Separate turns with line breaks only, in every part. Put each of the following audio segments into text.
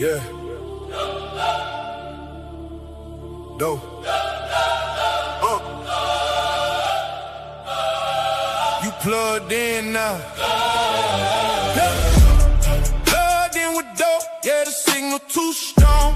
Yeah. Dope. You plugged in now. Plugged in with dope. Yeah, the signal too strong.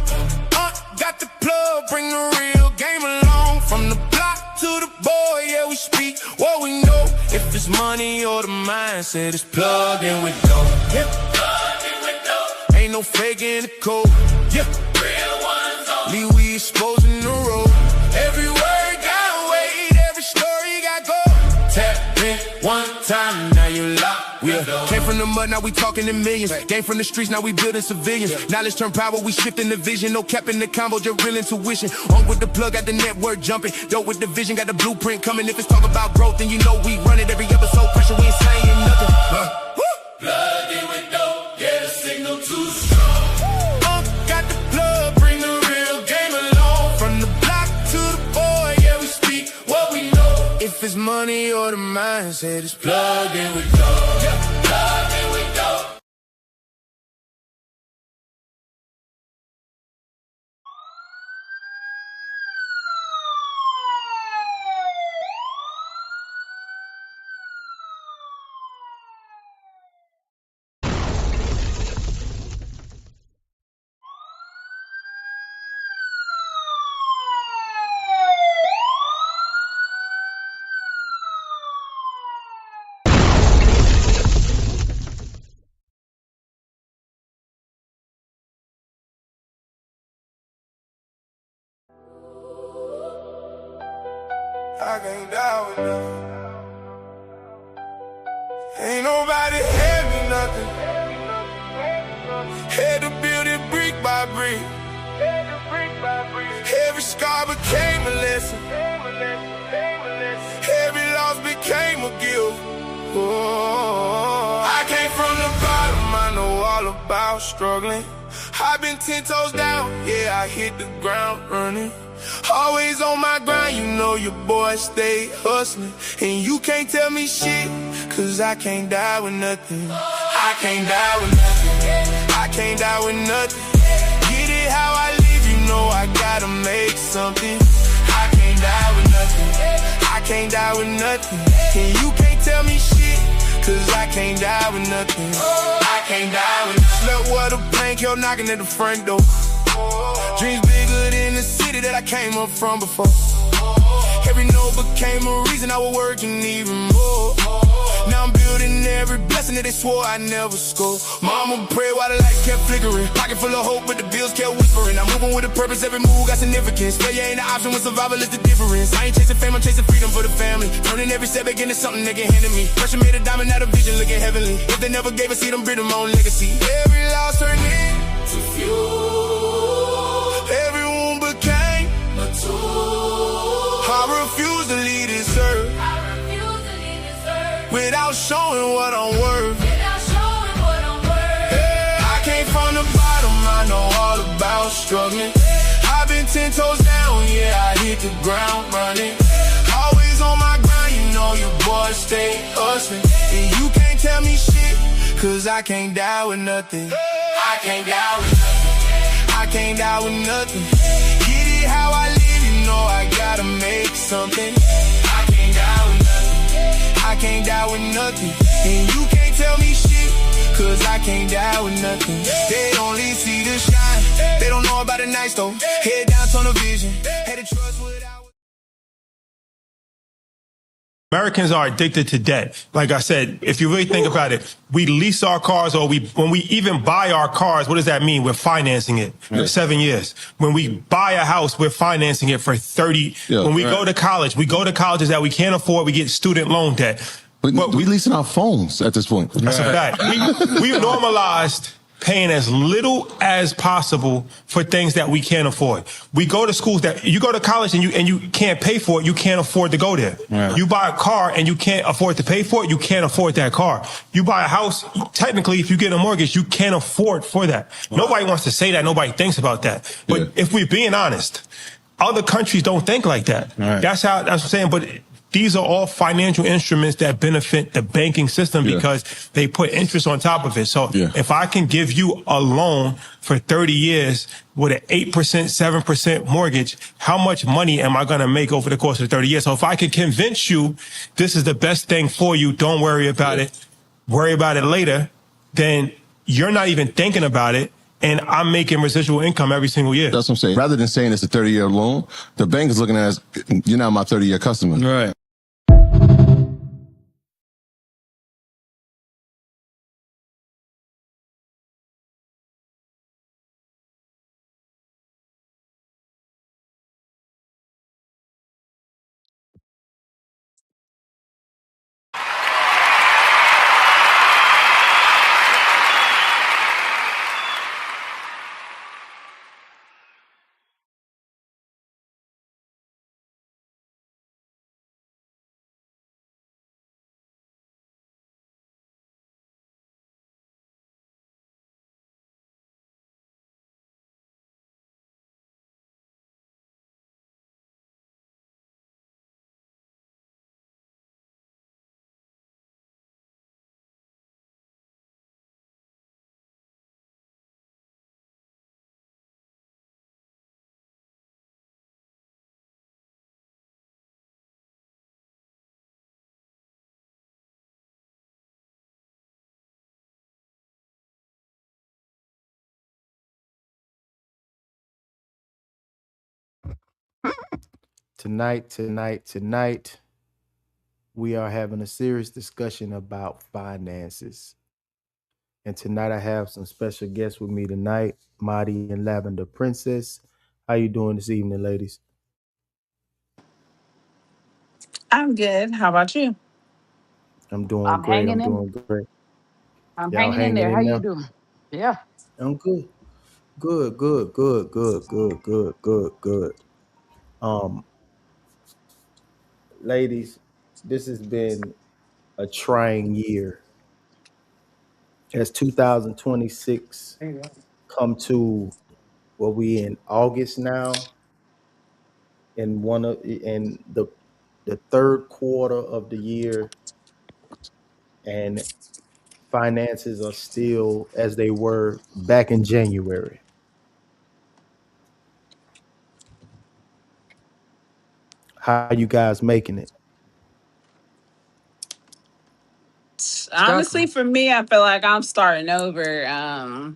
Got the plug, bring the real game along. From the block to the boy, yeah, we speak what we know. If it's money or the mindset, it's plugged in with dope. Yeah. Plugged in with dope. Ain't no faking the code. Yeah. Real ones on. Leave we exposing the road. Every word got weight, every story got gold. Tap in one time, now you locked. Came from the mud, now we talking in millions. Came from the streets, now we building civilians. Knowledge turn power, we shifting the vision. No cap in the combo, just real intuition. On with the plug, got the network jumping. Dope with the vision, got the blueprint coming. If it's talk about growth, then you know we run it. Every episode pressure, we ain't saying nothing. Plugged in with dope, yeah, the signal too strong. Got the plug, bring the real game along. From the block to the boy, yeah, we speak what we know. If it's money or the mindset, it's plugged in with dope. Yeah, plugged in with dope. I can't die with nothing. Ain't nobody hand me nothing. Had to build it brick by brick. Every scar became a lesson. Every loss became a gift. Oh, I came from the bottom, I know all about struggling. I've been 10 toes down, yeah, I hit the ground running. Always on my grind, you know your boy stay hustling. And you can't tell me shit, cause I can't die with nothing. I can't die with nothing. I can't die with nothing. Get it how I live, you know I gotta make something. I can't die with nothing. I can't die with nothing. And you can't tell me shit, cause I can't die with nothing. I can't die with nothing. Slept with a plank, yo, knocking at the front door. Dreams bigger than the city that I came up from before. Every no became a reason I was working even more. Now I'm building every blessing that they swore I never score. Mama prayed while the light kept flickering. Pocket full of hope but the bills kept whispering. I'm moving with a purpose, every move got significance. Failure ain't the option when survival is the difference. I ain't chasing fame, I'm chasing freedom for the family. Turning every setback into something they can hand to me. Pressure made a diamond out of vision looking heavenly. If they never gave a seed, I'm building my own legacy. Every loss turned into fuel. Every wound became a tool. I refuse to lead this earth without showing what I'm worth. Yeah, I came from the bottom, I know all about struggling. I've been 10 toes down, yeah, I hit the ground running. Always on my grind, you know your boy stay hustling. And you can't tell me shit, cause I can't die with nothing. I can't die with nothing. I can't die with nothing. Get it how I live, you know I gotta make something. I can't die with nothing. I can't die with nothing. And you can't tell me shit, cause I can't die with nothing. They only see the shine, they don't know about the nights though. Head down, tunnel vision, had to trust without.
Americans are addicted to debt. Like I said, if you really think about it, we lease our cars or when we even buy our cars, what does that mean? We're financing it for 7 years. When we buy a house, we're financing it for 30. When we go to college, we go to colleges that we can't afford, we get student loan debt.
But we leasing our phones at this point.
That's a fact. We normalized paying as little as possible for things that we can't afford. We go to schools that you go to college and you can't pay for it, you can't afford to go there. Yeah. You buy a car and you can't afford to pay for it, you can't afford that car. You buy a house, technically if you get a mortgage, you can't afford for that. Wow. Nobody wants to say that, nobody thinks about that. But if we're being honest, other countries don't think like that. Right. That's what I'm saying. But these are all financial instruments that benefit the banking system because they put interest on top of it. So if I can give you a loan for 30 years with an 8%, 7% mortgage, how much money am I going to make over the course of 30 years? So if I can convince you this is the best thing for you, don't worry about it, worry about it later, then you're not even thinking about it. And I'm making residual income every single year.
That's what I'm saying. Rather than saying it's a 30-year loan, the bank is looking at it as, you're not my 30-year customer.
Right.
Tonight, we are having a serious discussion about finances. And tonight I have some special guests with me tonight, Mari and Lavender Princess. How you doing this evening, ladies?
I'm good. How about you?
I'm doing
I'm
great.
hanging
I'm
in.
doing great.
I'm
Y'all
hanging in
hanging
there. How
in
you
there?
doing? Yeah.
I'm good. Good. Um, Ladies, this has been a trying year. As 2026
There you go.
come to what we in August now, in the third quarter of the year, and finances are still as they were back in January. How you guys making it?
Honestly,
Struggling.
for me, I feel like I'm starting over,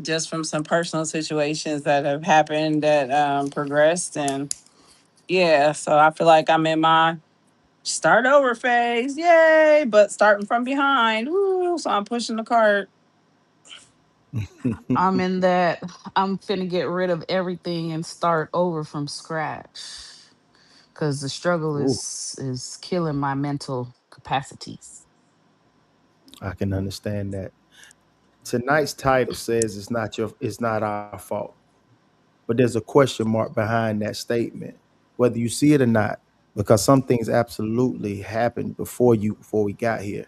just from some personal situations that have happened that progressed, and yeah, so I feel like I'm in my start over phase. Yay! But starting from behind. Woo, so I'm pushing the cart.
I'm in that. I'm finna get rid of everything and start over from scratch. Cause the struggle
Ooh,
is killing my mental capacities.
I can understand that. Tonight's title says it's not our fault. But there's a question mark behind that statement, whether you see it or not, because some things absolutely happened before we got here.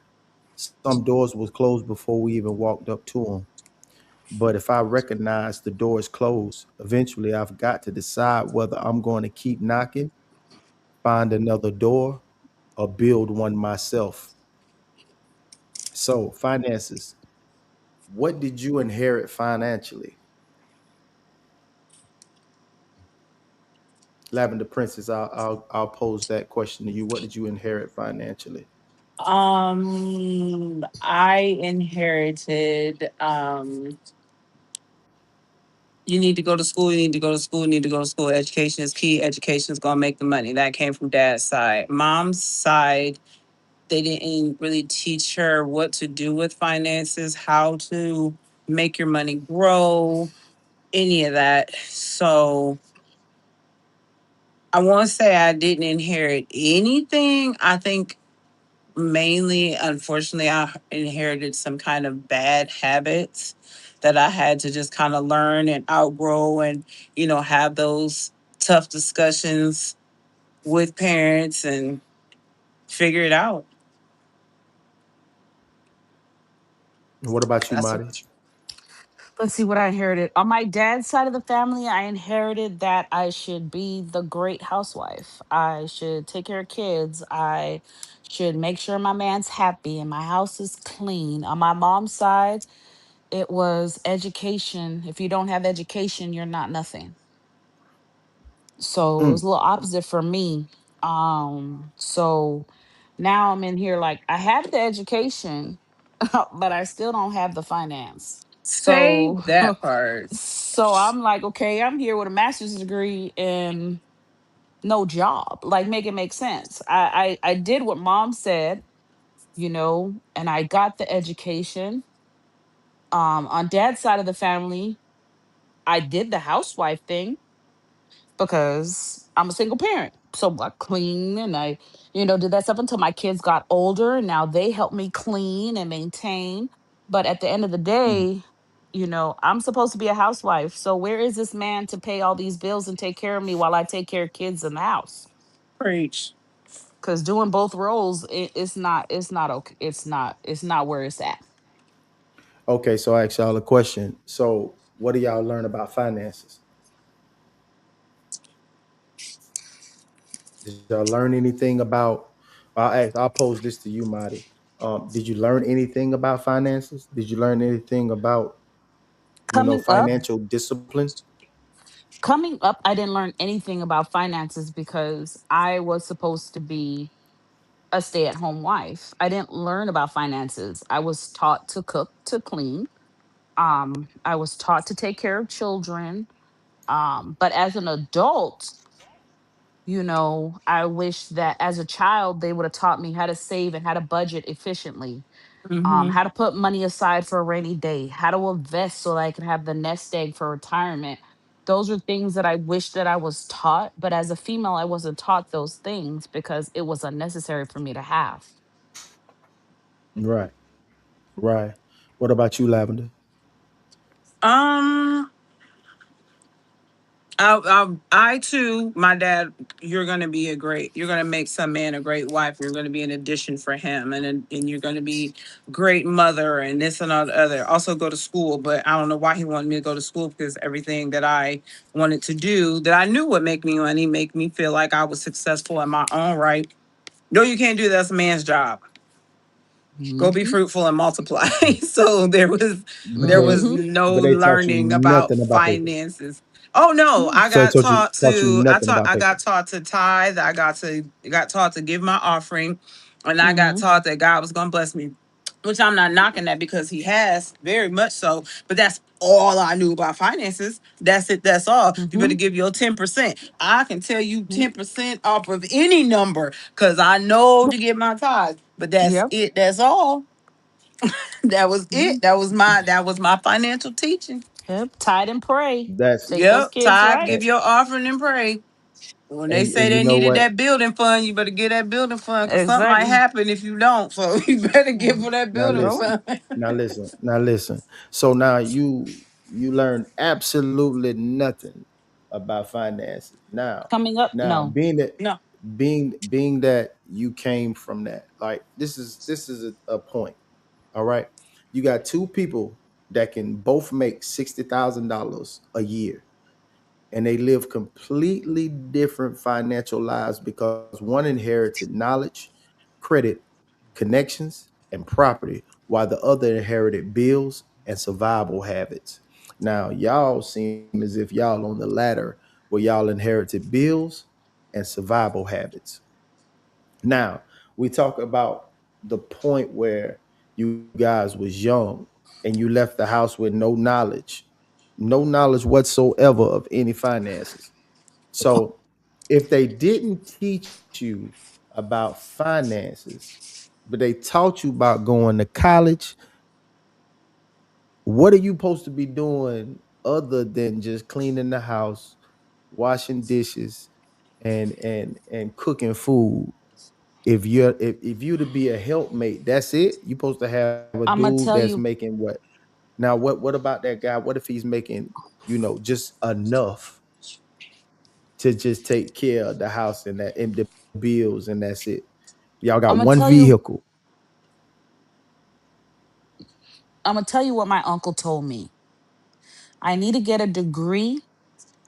Some doors was closed before we even walked up to them. But if I recognize the door is closed, eventually I've got to decide whether I'm going to keep knocking, find another door, or build one myself. So, finances, what did you inherit financially? Lavender Princess, I'll pose that question to you. What did you inherit financially?
I inherited. You need to go to school. You need to go to school. You need to go to school. Education is key. Education is gonna make the money. That came from dad's side. Mom's side, they didn't really teach her what to do with finances, how to make your money grow, any of that. So I won't say I didn't inherit anything. I think mainly, unfortunately, I inherited some kind of bad habits that I had to just kind of learn and outgrow and, have those tough discussions with parents and figure it out.
What about you,
That's
Marty?
what
Let's see what I inherited. On my dad's side of the family, I inherited that I should be the great housewife. I should take care of kids. I should make sure my man's happy and my house is clean. On my mom's side, it was education. If you don't have education, you're not nothing. So it was
Mm.
a little opposite for me. So now I'm in here like I have the education, but I still don't have the finance.
Say
So
that part.
so I'm like, okay, I'm here with a master's degree and no job. Like make it make sense. I did what mom said, and I got the education. On dad's side of the family, I did the housewife thing because I'm a single parent. So I clean and I did that stuff until my kids got older. And now they help me clean and maintain. But at the end of the
Mm.
day, I'm supposed to be a housewife. So where is this man to pay all these bills and take care of me while I take care of kids in the house?
Preach.
Because doing both roles, it's not okay. It's not where it's at.
Okay, so I ask y'all a question. So, what do y'all learn about finances? Did y'all learn anything about? I'll pose this to you, Marty. Did you learn anything about finances? Did you learn anything about
Coming up,
financial discipline?
coming up, I didn't learn anything about finances because I was supposed to be a stay-at-home wife. I didn't learn about finances. I was taught to cook, to clean. I was taught to take care of children. But as an adult, I wish that as a child they would have taught me how to save and how to budget efficiently.
Hmm.
How to put money aside for a rainy day, how to invest so that I can have the nest egg for retirement. Those are things that I wish that I was taught, but as a female, I wasn't taught those things because it was unnecessary for me to have.
Right, right. What about you, Lavender?
Um, I too, my dad. You're gonna make some man a great wife. You're gonna be an addition for him, and you're gonna be great mother, and this and all the other. Also go to school, but I don't know why he wanted me to go to school because everything that I wanted to do that I knew would make me money, make me feel like I was successful in my own right. No, you can't do that. That's a man's job. Go be
Hmm.
fruitful and multiply. So there
But
was
Hmm.
no
but they taught you
learning about
nothing about that.
finances. Oh no, I
So they
got
taught you
taught
taught you
to
nothing about
I
that.
got taught to tithe. Got taught to give my offering, and I got
Hmm.
taught that God was gonna bless me. Which I'm not knocking that because he has very much so, but that's all I knew about finances. That's it. That's all. You better
Hmm.
give your 10%. I can tell you 10% off of any number because I know to get my tithe. But that's
Yep.
it. That's all. That was it.
Mhm.
That was my financial teaching.
Yep. Tide and pray.
That's
Take those
Yep.
kids
Tithe,
right.
give your offering and pray. When they say
and you
they
know
needed
what?
that building fund, you better get that building fund because something might
Exactly.
happen if you don't. So you better give for that
Now
building
listen.
fund.
Now listen. So now you learn absolutely nothing about finances.
Coming up,
Now
no.
being that
No.
being that you came from that, like this is a point. All right. You got two people that can both make $60,000 a year, and they live completely different financial lives because one inherited knowledge, credit, connections, and property, while the other inherited bills and survival habits. Now, y'all seem as if y'all on the latter where y'all inherited bills and survival habits. Now, we talk about the point where you guys was young and you left the house with no knowledge whatsoever of any finances. So, if they didn't teach you about finances, but they taught you about going to college, what are you supposed to be doing other than just cleaning the house, washing dishes, and cooking food? If you to be a helpmate, that's it. You're supposed to have a
I'm gonna
dude
tell
that's
you.
making what? Now what about that guy? What if he's making, just enough to just take care of the house and the bills and that's it? Y'all
I'm
got
gonna
one
tell you.
vehicle.
I'm gonna tell you what my uncle told me. I need to get a degree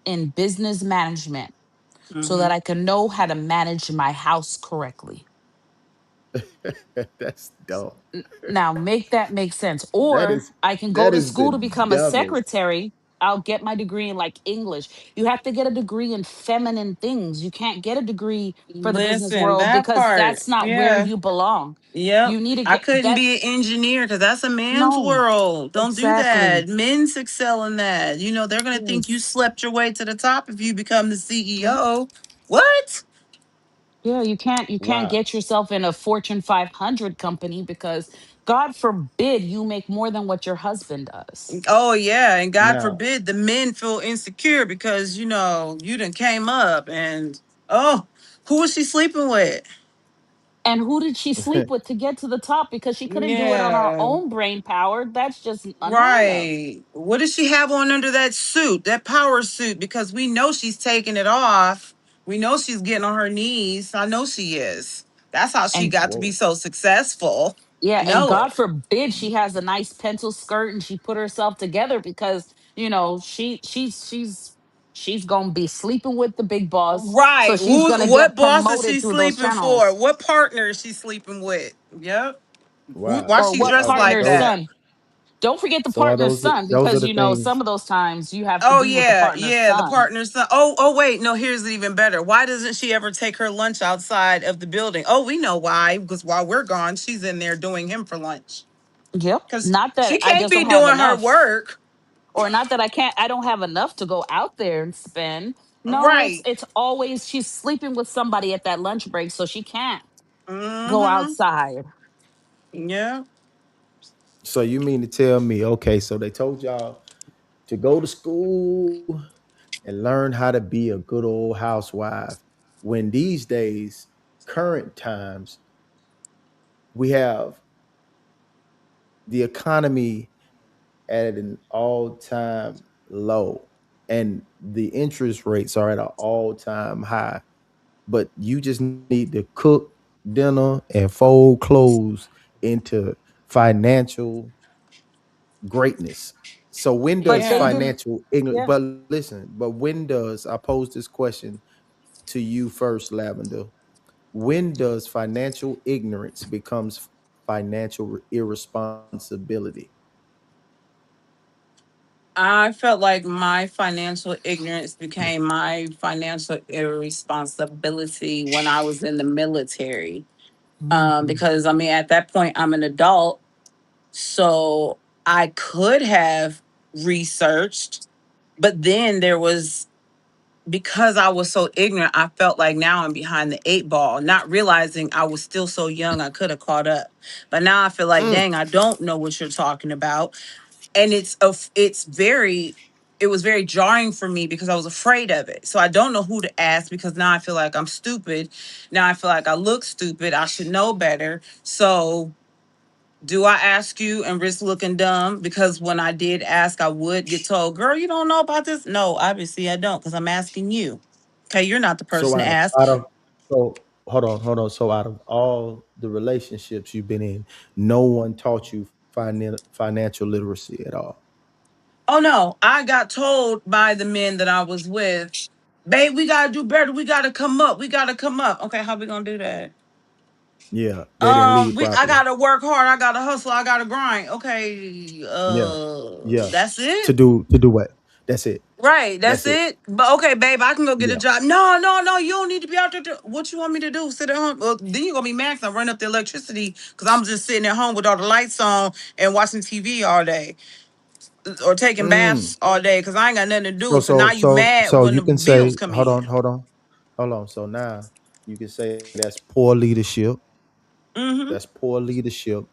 in business management so that
Mm-hmm.
I can know how to manage my house correctly.
That's dumb.
Now, make that make sense.
That
Or
is
I can go
that
to
is the
school to become a
dumbest.
secretary. I'll get my degree in like English. You have to get a degree in feminine things. You can't get a degree for the business
Listen,
world
that
because
part.
that's not where
Yeah.
you belong.
Yep.
You need to
I
get
couldn't
that.
be an engineer because that's a man's
No,
world. Don't do
exactly.
that. Men's excel in that. You know, they're going to think you
Yes.
slept your way to the top if you become the
Yeah.
CEO. What?
Yeah, you can't
Wow.
get yourself in a Fortune 500 company because God forbid you make more than what your husband does.
Oh, yeah. And God
Now,
forbid the men feel insecure because, you done came up and, oh, who was she sleeping with?
And who did she sleep with to get to the top because she couldn't do it on her
Yeah.
own brain power? That's just unheard of.
Right. What does she have on under that suit, that power suit? Because we know she's taking it off. We know she's getting on her knees. I know she is. That's how she
And
got to be
whoa.
so successful.
yeah,
I
and
know
God
it.
forbid she has a nice pencil skirt and she put herself together because, she's gonna be sleeping with the big boss. So
Right.
she's gonna
What
get
boss is she
promoted through those
sleeping for?
channels.
What partner is she sleeping with? Yep.
Wow.
Why
Or
she
what
dressed like
partner's
Those
that?
son? Don't forget the
so are
partner's son
those are
because
the
some
things.
of those times you have to
Oh
be with the
yeah,
partner's
yeah, the
son.
partner's son. Oh wait, no, here's it even better. Why doesn't she ever take her lunch outside of the building? Oh, we know why. Because while we're gone, she's in there doing him for lunch.
Yep.
Because
Not
she
that I
can't
just
be
don't have
doing her
enough.
work.
Or not that I don't have enough to go out there and spend. No, it's
Right.
it's always she's sleeping with somebody at that lunch break so she can't go
Mm-hmm.
outside.
Yeah.
So you mean to tell me, okay, so they told y'all to go to school and learn how to be a good old housewife when these days, current times, we have the economy at an all-time low and the interest rates are at an all-time high, but you just need to cook dinner and fold clothes into financial greatness. So when
But
does
they
Yeah.
didn't.
financial ignorance,
Yeah.
but listen, but when does, I pose this question to you first, Lavender. When does financial ignorance becomes financial irresponsibility?
I felt like my financial ignorance became my financial irresponsibility when I was in the military.
Mhm.
Because I mean, at that point, I'm an adult. So I could have researched, but then there was, because I was so ignorant, I felt like now I'm behind the eight ball, not realizing I was still so young I could have caught up. But now I feel like,
Mm.
dang, I don't know what you're talking about. And it was very jarring for me because I was afraid of it. So I don't know who to ask because now I feel like I'm stupid. Now I feel like I look stupid. I should know better. So do I ask you and risk looking dumb? Because when I did ask, I would get told, girl, you don't know about this. No, obviously I don't, because I'm asking you. Okay, you're not the
So
person to ask.
out of so hold on. So out of all the relationships you've been in, no one taught you financial literacy at all.
Oh no, I got told by the men that I was with, babe, we gotta do better. We gotta come up. We gotta come up. Okay, how we gonna do that?
Yeah, they didn't lead
I
properly.
gotta work hard. I gotta hustle. I gotta grind. Okay,
Yeah, yeah.
that's
To
it.
do what? That's it.
Right, that's
That's it.
it. But okay, babe, I can go get a
Yeah.
job. No, no, no, you don't need to be out there. What you want me to do? Sit at home? Well, then you're gonna be mad 'cause I run up the electricity because I'm just sitting at home with all the lights on and watching TV all day or taking
Mm.
baths all day because I ain't got nothing to do. So now you mad
So
when the
you can
bills
say,
come in.
hold on. So now you can say that's poor leadership.
Mm-hmm.
That's poor leadership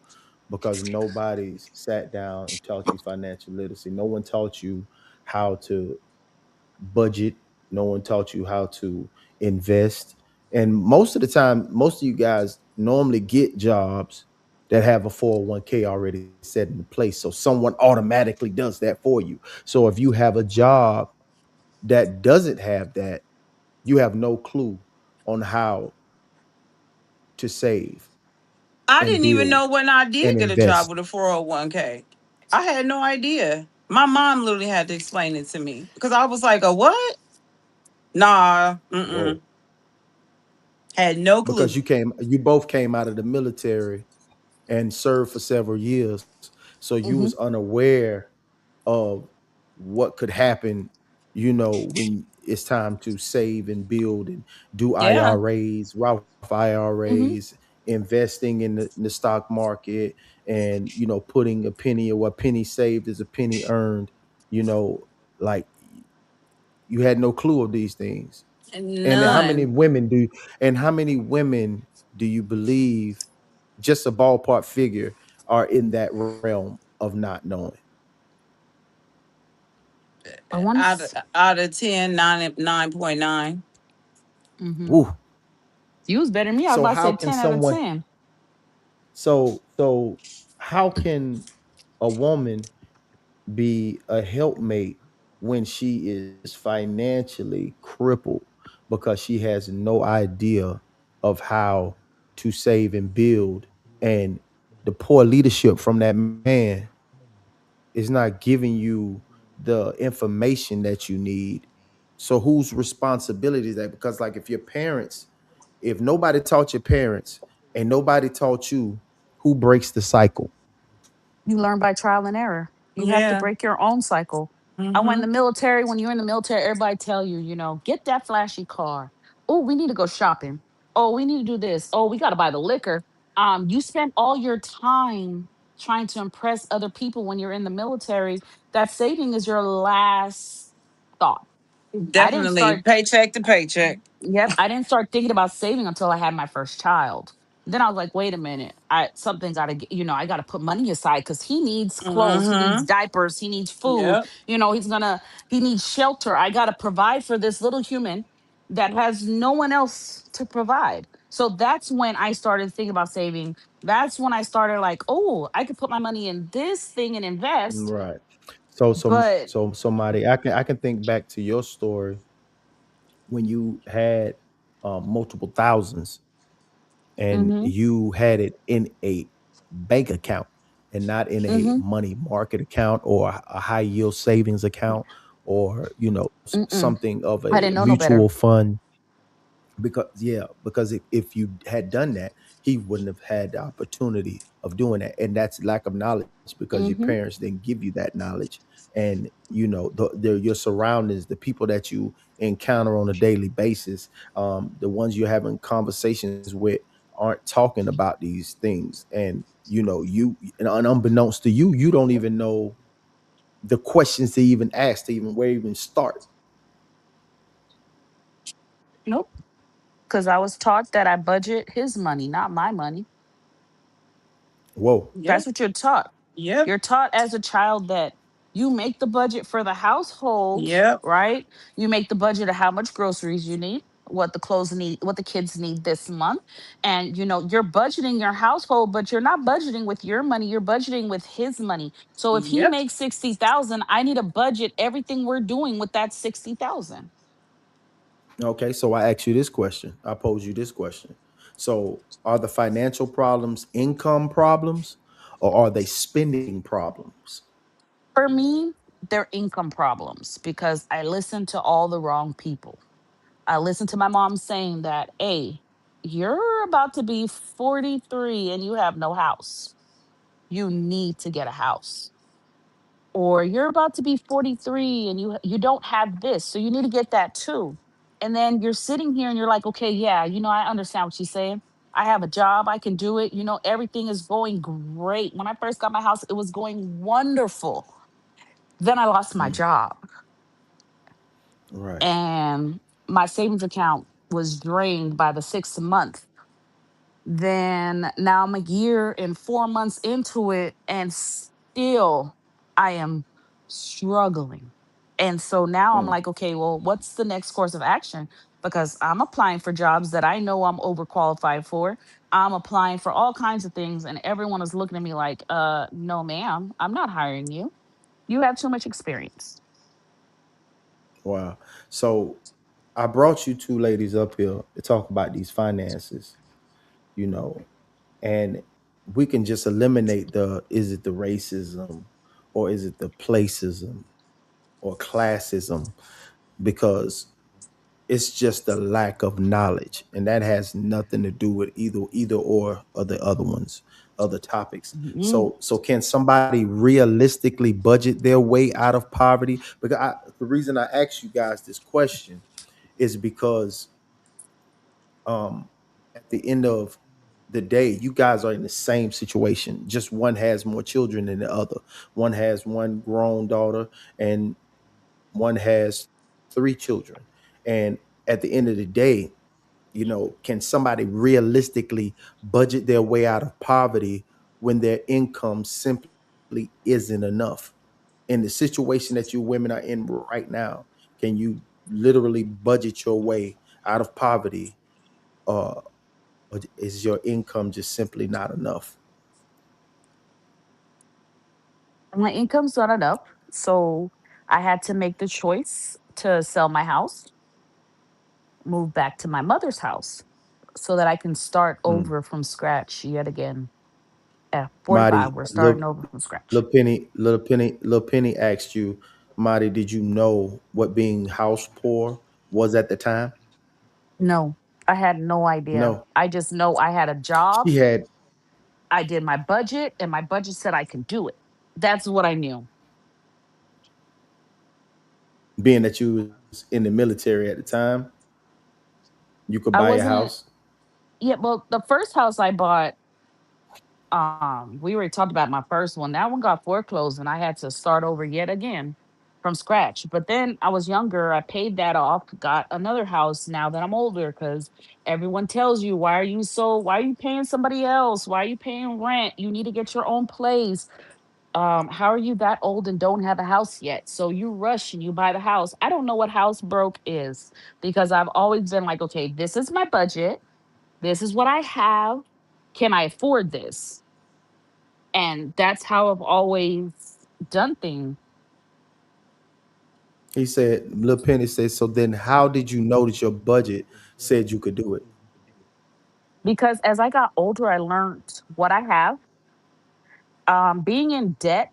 because nobody's sat down and taught you financial literacy. No one taught you how to budget. No one taught you how to invest. And most of the time, most of you guys normally get jobs that have a 401k already set into place. So someone automatically does that for you. So if you have a job that doesn't have that, you have no clue on how to save
I
and
didn't even
build
know when I
and
did get a job
invest.
with a 401k. I had no idea. My mom literally had to explain it to me because I was like, a what? Nah,
Whoa.
had no
Because
clue.
you both came out of the military and served for several years. So you
Hmm.
was unaware of what could happen, when it's time to save and build and do
Yeah.
IRAs, Roth
Hmm.
IRAs, investing in the stock market, and putting a penny, or what penny saved is a penny earned, you know, like you had no clue of these things. And
None.
how many women do you believe, just a ballpark figure, are in that realm of not knowing?
I
Out of,
once.
out of 10, 9.9.
Hmm.
Woo.
You was better than me. I was
So
about to
how
say
can
10 out of
someone
10.
so how can a woman be a helpmate when she is financially crippled because she has no idea of how to save and build, and the poor leadership from that man is not giving you the information that you need? So whose responsibility is that? Because like, if nobody taught your parents and nobody taught you, who breaks the cycle?
You learn by trial and error. You have to
Yeah.
break your own cycle. I went in
Mm-hmm.
the military. When you're in the military, everybody tell you, get that flashy car. Oh, we need to go shopping. Oh, we need to do this. Oh, we got to buy the liquor. You spend all your time trying to impress other people when you're in the military. That saving is your last thought. I didn't
Definitely
start.
paycheck to paycheck.
Yep, I didn't start thinking about saving until I had my first child. Then I was like, wait a minute, something got to get, I got to put money aside because he needs clothes, he needs
Mm-hmm.
diapers, he needs food.
Yep.
He needs shelter. I got to provide for this little human that has no one else to provide. So that's when I started thinking about saving. That's when I started like, oh, I could put my money in this thing and invest.
Right.
But
Somebody, I can think back to your story when you had multiple thousands, and
mm-hmm,
you had it in a bank account and not in a
mm-hmm,
money market account or a high yield savings account, or
mm-mm,
something of
I
a
didn't know no better.
mutual fund. Because if you had done that, he wouldn't have had the opportunity of doing that, and that's lack of knowledge, because your
Mm-hmm.
parents didn't give you that knowledge. And your surroundings, the people that you encounter on a daily basis, the ones you're having conversations with, aren't talking about these things. And and unbeknownst to you, you don't even know the questions to even ask, to even where even start.
Nope. Because I was taught that I budget his money, not my money.
Whoa.
That's
Yep.
what you're taught.
Yep.
You're taught as a child that you make the budget for the household,
Yep.
right? You make the budget of how much groceries you need, what the clothes need, what the kids need this month. And you're budgeting your household, but you're not budgeting with your money, you're budgeting with his money. So if he
Yep.
makes 60,000, I need to budget everything we're doing with that 60,000.
Okay, so I ask you this question. I pose you this question. So, are the financial problems income problems, or are they spending problems?
For me, they're income problems because I listen to all the wrong people. I listened to my mom saying that, hey, you're about to be 43 and you have no house. You need to get a house. Or you're about to be 43 and you don't have this, so you need to get that too. And then you're sitting here and you're like, okay, yeah, I understand what she's saying. I have a job, I can do it. Everything is going great. When I first got my house, it was going wonderful. Then I lost my
Mm,
job
right.
and my savings account was drained by the sixth month. Then now I'm a year and 4 months into it, and still I am struggling. And so now I'm
Mm,
like, okay, well, what's the next course of action? Because I'm applying for jobs that I know I'm overqualified for. I'm applying for all kinds of things, and everyone is looking at me like, no, ma'am, I'm not hiring you. You have too much experience.
wow. So, I brought you two ladies up here to talk about these finances, you know, and we can just eliminate is it the racism, or is it the placism or classism? Because it's just a lack of knowledge, and that has nothing to do with either or of the other ones, other topics.
Mm-mm.
So can somebody realistically budget their way out of poverty? Because the reason I asked you guys this question is because um at the end of the day, you guys are in the same situation. Just one has more children than the other. One has one grown daughter, and one has three children. And at the end of the day, can somebody realistically budget their way out of poverty when their income simply isn't enough? In the situation that you women are in right now, can you literally budget your way out of poverty, uh, or is your income just simply not enough?
My income's not enough. So I had to make the choice to sell my house, move back to my mother's house so that I can start
Mm.
over from scratch yet again. At 45,
Marty,
we're starting over from scratch.
Little Penny asked you, Marty, did you know what being house poor was at the time?
No, I had no idea.
No.
I just know I had a job.
She had,
I did my budget, and my budget said I could do it. That's what I knew.
being that you was in the military at the time, you could
I
buy a
wasn't,
house.
yeah, well, the first house I bought, we already talked about my first one. That one got foreclosed and I had to start over yet again from scratch. But then I was younger, I paid that off, got another house now that I'm older because everyone tells you, why are you paying somebody else? Why are you paying rent? You need to get your own place. How are you that old and don't have a house yet? So you rush and you buy the house. I don't know what house broke is because I've always been like, okay, this is my budget. This is what I have. Can I afford this? And that's how I've always done things.
He said, Lil Penny said, so then how did you know that your budget said you could do it?
Because as I got older, I learned what I have. Being in debt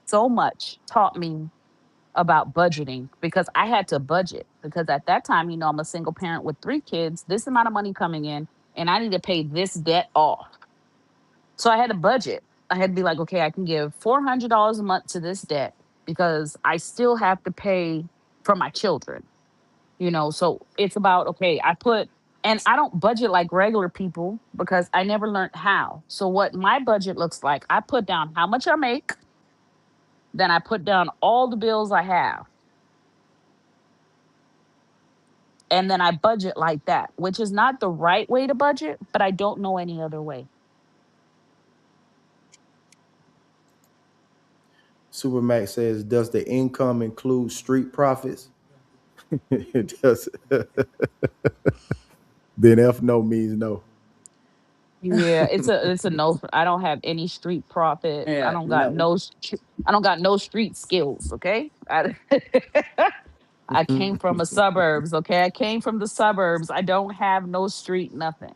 so much taught me about budgeting because I had to budget. Because at that time, I'm a single parent with three kids, this amount of money coming in, and I need to pay this debt off. So I had to budget. I had to be like, okay, I can give $400 a month to this debt because I still have to pay for my children. So it's about, okay, and I don't budget like regular people because I never learned how. So what my budget looks like, I put down how much I make, then I put down all the bills I have, and then I budget like that, which is not the right way to budget, but I don't know any other way.
Supermax says, does the income include street profits? It does. Then F no means no.
Yeah, it's a no. I don't have any street profit.
Yeah, no.
I don't got no street skills. Okay, I came from the suburbs. Okay, I came from the suburbs. I don't have no street nothing.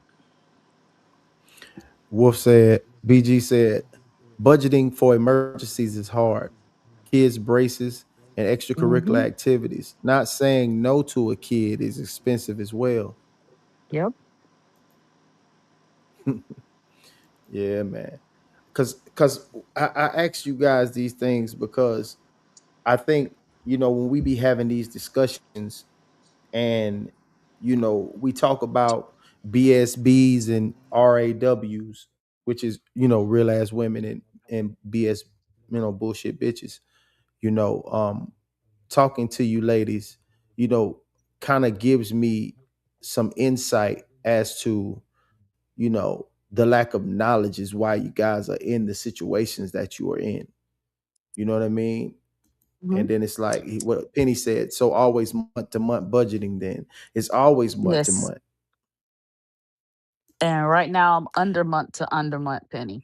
Wolf said, BG said, budgeting for emergencies is hard. Kids' braces and extracurricular
Hmm.
activities. Not saying no to a kid is expensive as well.
Yep.
Yeah, man. Cause I ask you guys these things because I think, when we be having these discussions, and we talk about BSBs and RAWs, which is real ass women, and BS, bullshit bitches. you know um Talking to you ladies, you know kind of gives me some insight as to the lack of knowledge is why you guys are in the situations that you are in. You know what I mean?
Hmm.
And then it's like what Penny said. So always month to month budgeting. Then it's always month to
Yes.
month.
And right now I'm under month to under month penny.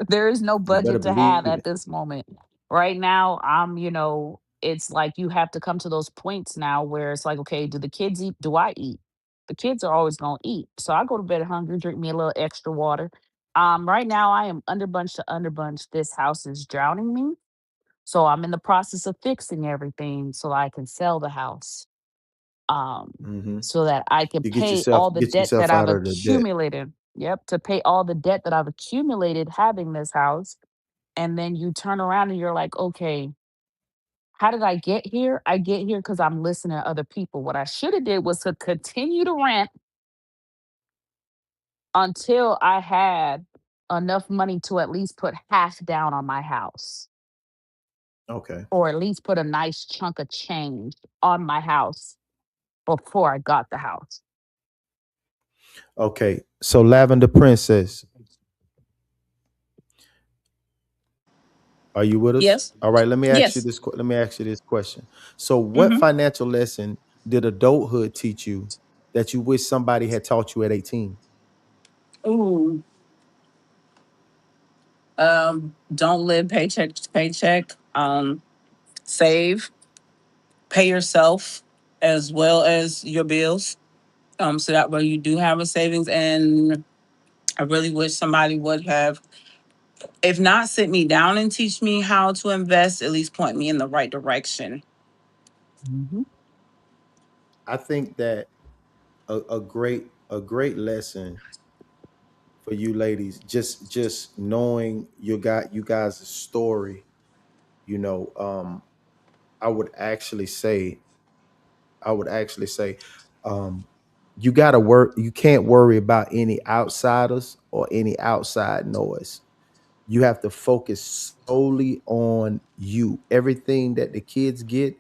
There is no
You better
budget to have
believe
at
it.
this moment. Right now, it's like you have to come to those points now where it's like, okay, do the kids eat? Do I eat? The kids are always gonna eat. So I go to bed hungry, drink me a little extra water. Right now I am underbunched to underbunched. This house is drowning me. So I'm in the process of fixing everything so I can sell the house. Um,
Hmm.
so that I can
To
pay all the
get
debt
yourself
that I've
out of the debt.
accumulated. Yep, to pay all the debt that I've accumulated having this house. And then you turn around and you're like, okay, how did I get here? I get here because I'm listening to other people. What I should have did was to continue to rent until I had enough money to at least put half down on my house,
Okay.
or at least put a nice chunk of change on my house before I got the house.
Okay. So Lavender Princess, are you with us?
Yes.
All right. Let me ask you
Yes.
this. Let me ask you this question. So, what
Mm-hmm.
financial lesson did adulthood teach you that you wish somebody had taught you at 18?
Ooh. Don't live paycheck to paycheck. Save, pay yourself as well as your bills. So that way you do have a savings. And I really wish somebody would have, if not sit me down and teach me how to invest, at least point me in the right direction.
Mhm.
I think that a great lesson for you ladies, just knowing you guys' story. You know, I would actually say, I would actually say, um, you got to work. You can't worry about any outsiders or any outside noise. You have to focus solely on you. Everything that the kids get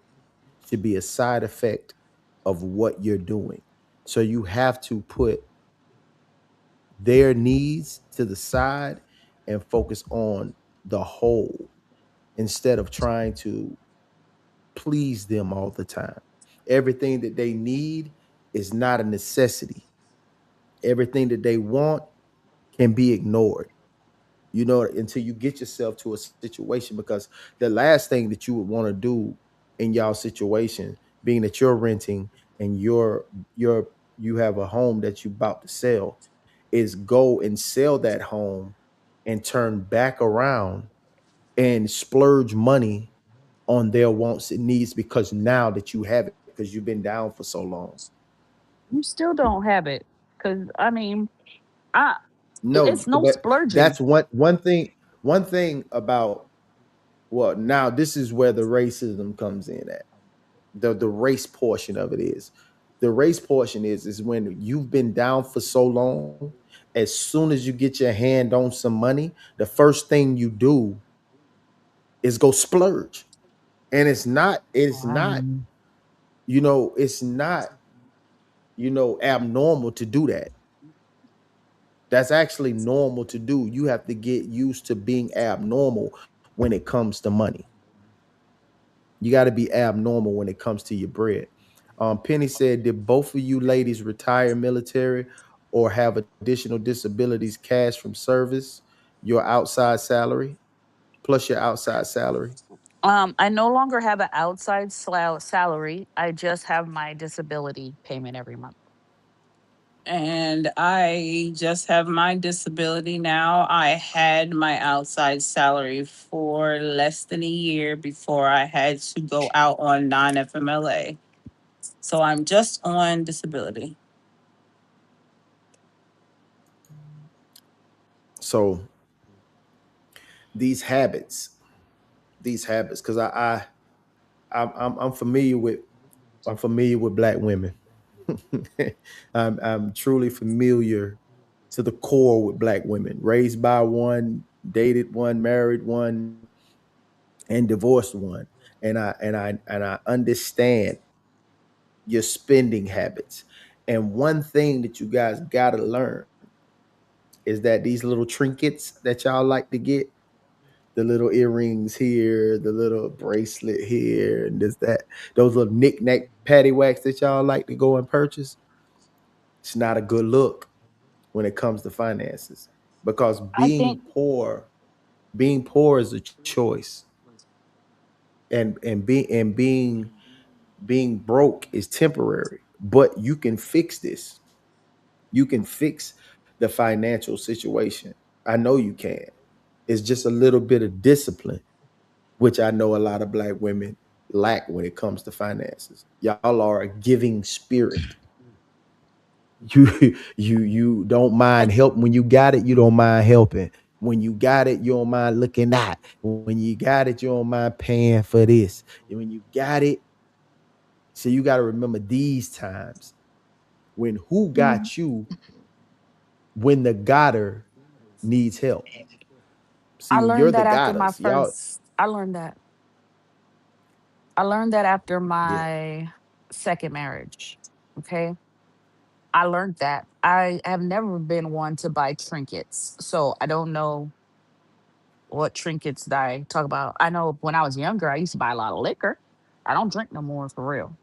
should be a side effect of what you're doing. So you have to put their needs to the side and focus on the whole instead of trying to please them all the time. Everything that they need is not a necessity. Everything that they want can be ignored, until you get yourself to a situation, because the last thing that you would want to do in y'all situation, being that you're renting and you're you have a home that you about to sell, is go and sell that home and turn back around and splurge money on their wants and needs, because now that you have it, because you've been down for so long.
You still don't have it. Cause I mean, I
No,
it's no
but
splurging.
that's one thing about, well, now this is where the racism comes in at. The race portion of it is. The race portion is when you've been down for so long, as soon as you get your hand on some money, the first thing you do is go splurge. And
Um,
it's not, abnormal to do that. That's actually normal to do. You have to get used to being abnormal when it comes to money. You got to be abnormal when it comes to your bread. Penny said, "Did both of you ladies retire military or have additional disabilities cash from service, your outside salary, plus your outside salary?"
I no longer have an outside salary. I just have my disability payment every month.
And I just have my disability now. I had my outside salary for less than a year before I had to go out on non FMLA. So I'm just on disability.
So these habits, because I'm familiar with black women. I'm truly familiar to the core with black women. Raised by one, dated one, married one, and divorced one. And I understand your spending habits. And one thing that you guys gotta learn is that these little trinkets that y'all like to get, the little earrings here, the little bracelet here, and this, that, those little knick-knack paddywhacks that y'all like to go and purchase, it's not a good look when it comes to finances, because
I think
being poor is a choice, and being broke is temporary, but you can fix this. You can fix the financial situation. I know you can. It's just a little bit of discipline, which I know a lot of black women lack when it comes to finances. Y'all are a giving spirit. You don't mind help when you got it. You don't mind helping. When you got it, you don't mind looking out. When you got it, you don't mind paying for this. And when you got it, so you got to remember these times when who
Mhm.
got you when the gotter needs help. See,
I
when you're
learned
the
that after my
goddess, y'all.
first. I learned that after
Yeah.
my second marriage. Okay. I learned that. I have never been one to buy trinkets. So I don't know what trinkets that I talk about. I know when I was younger, I used to buy a lot of liquor. I don't drink no more for real.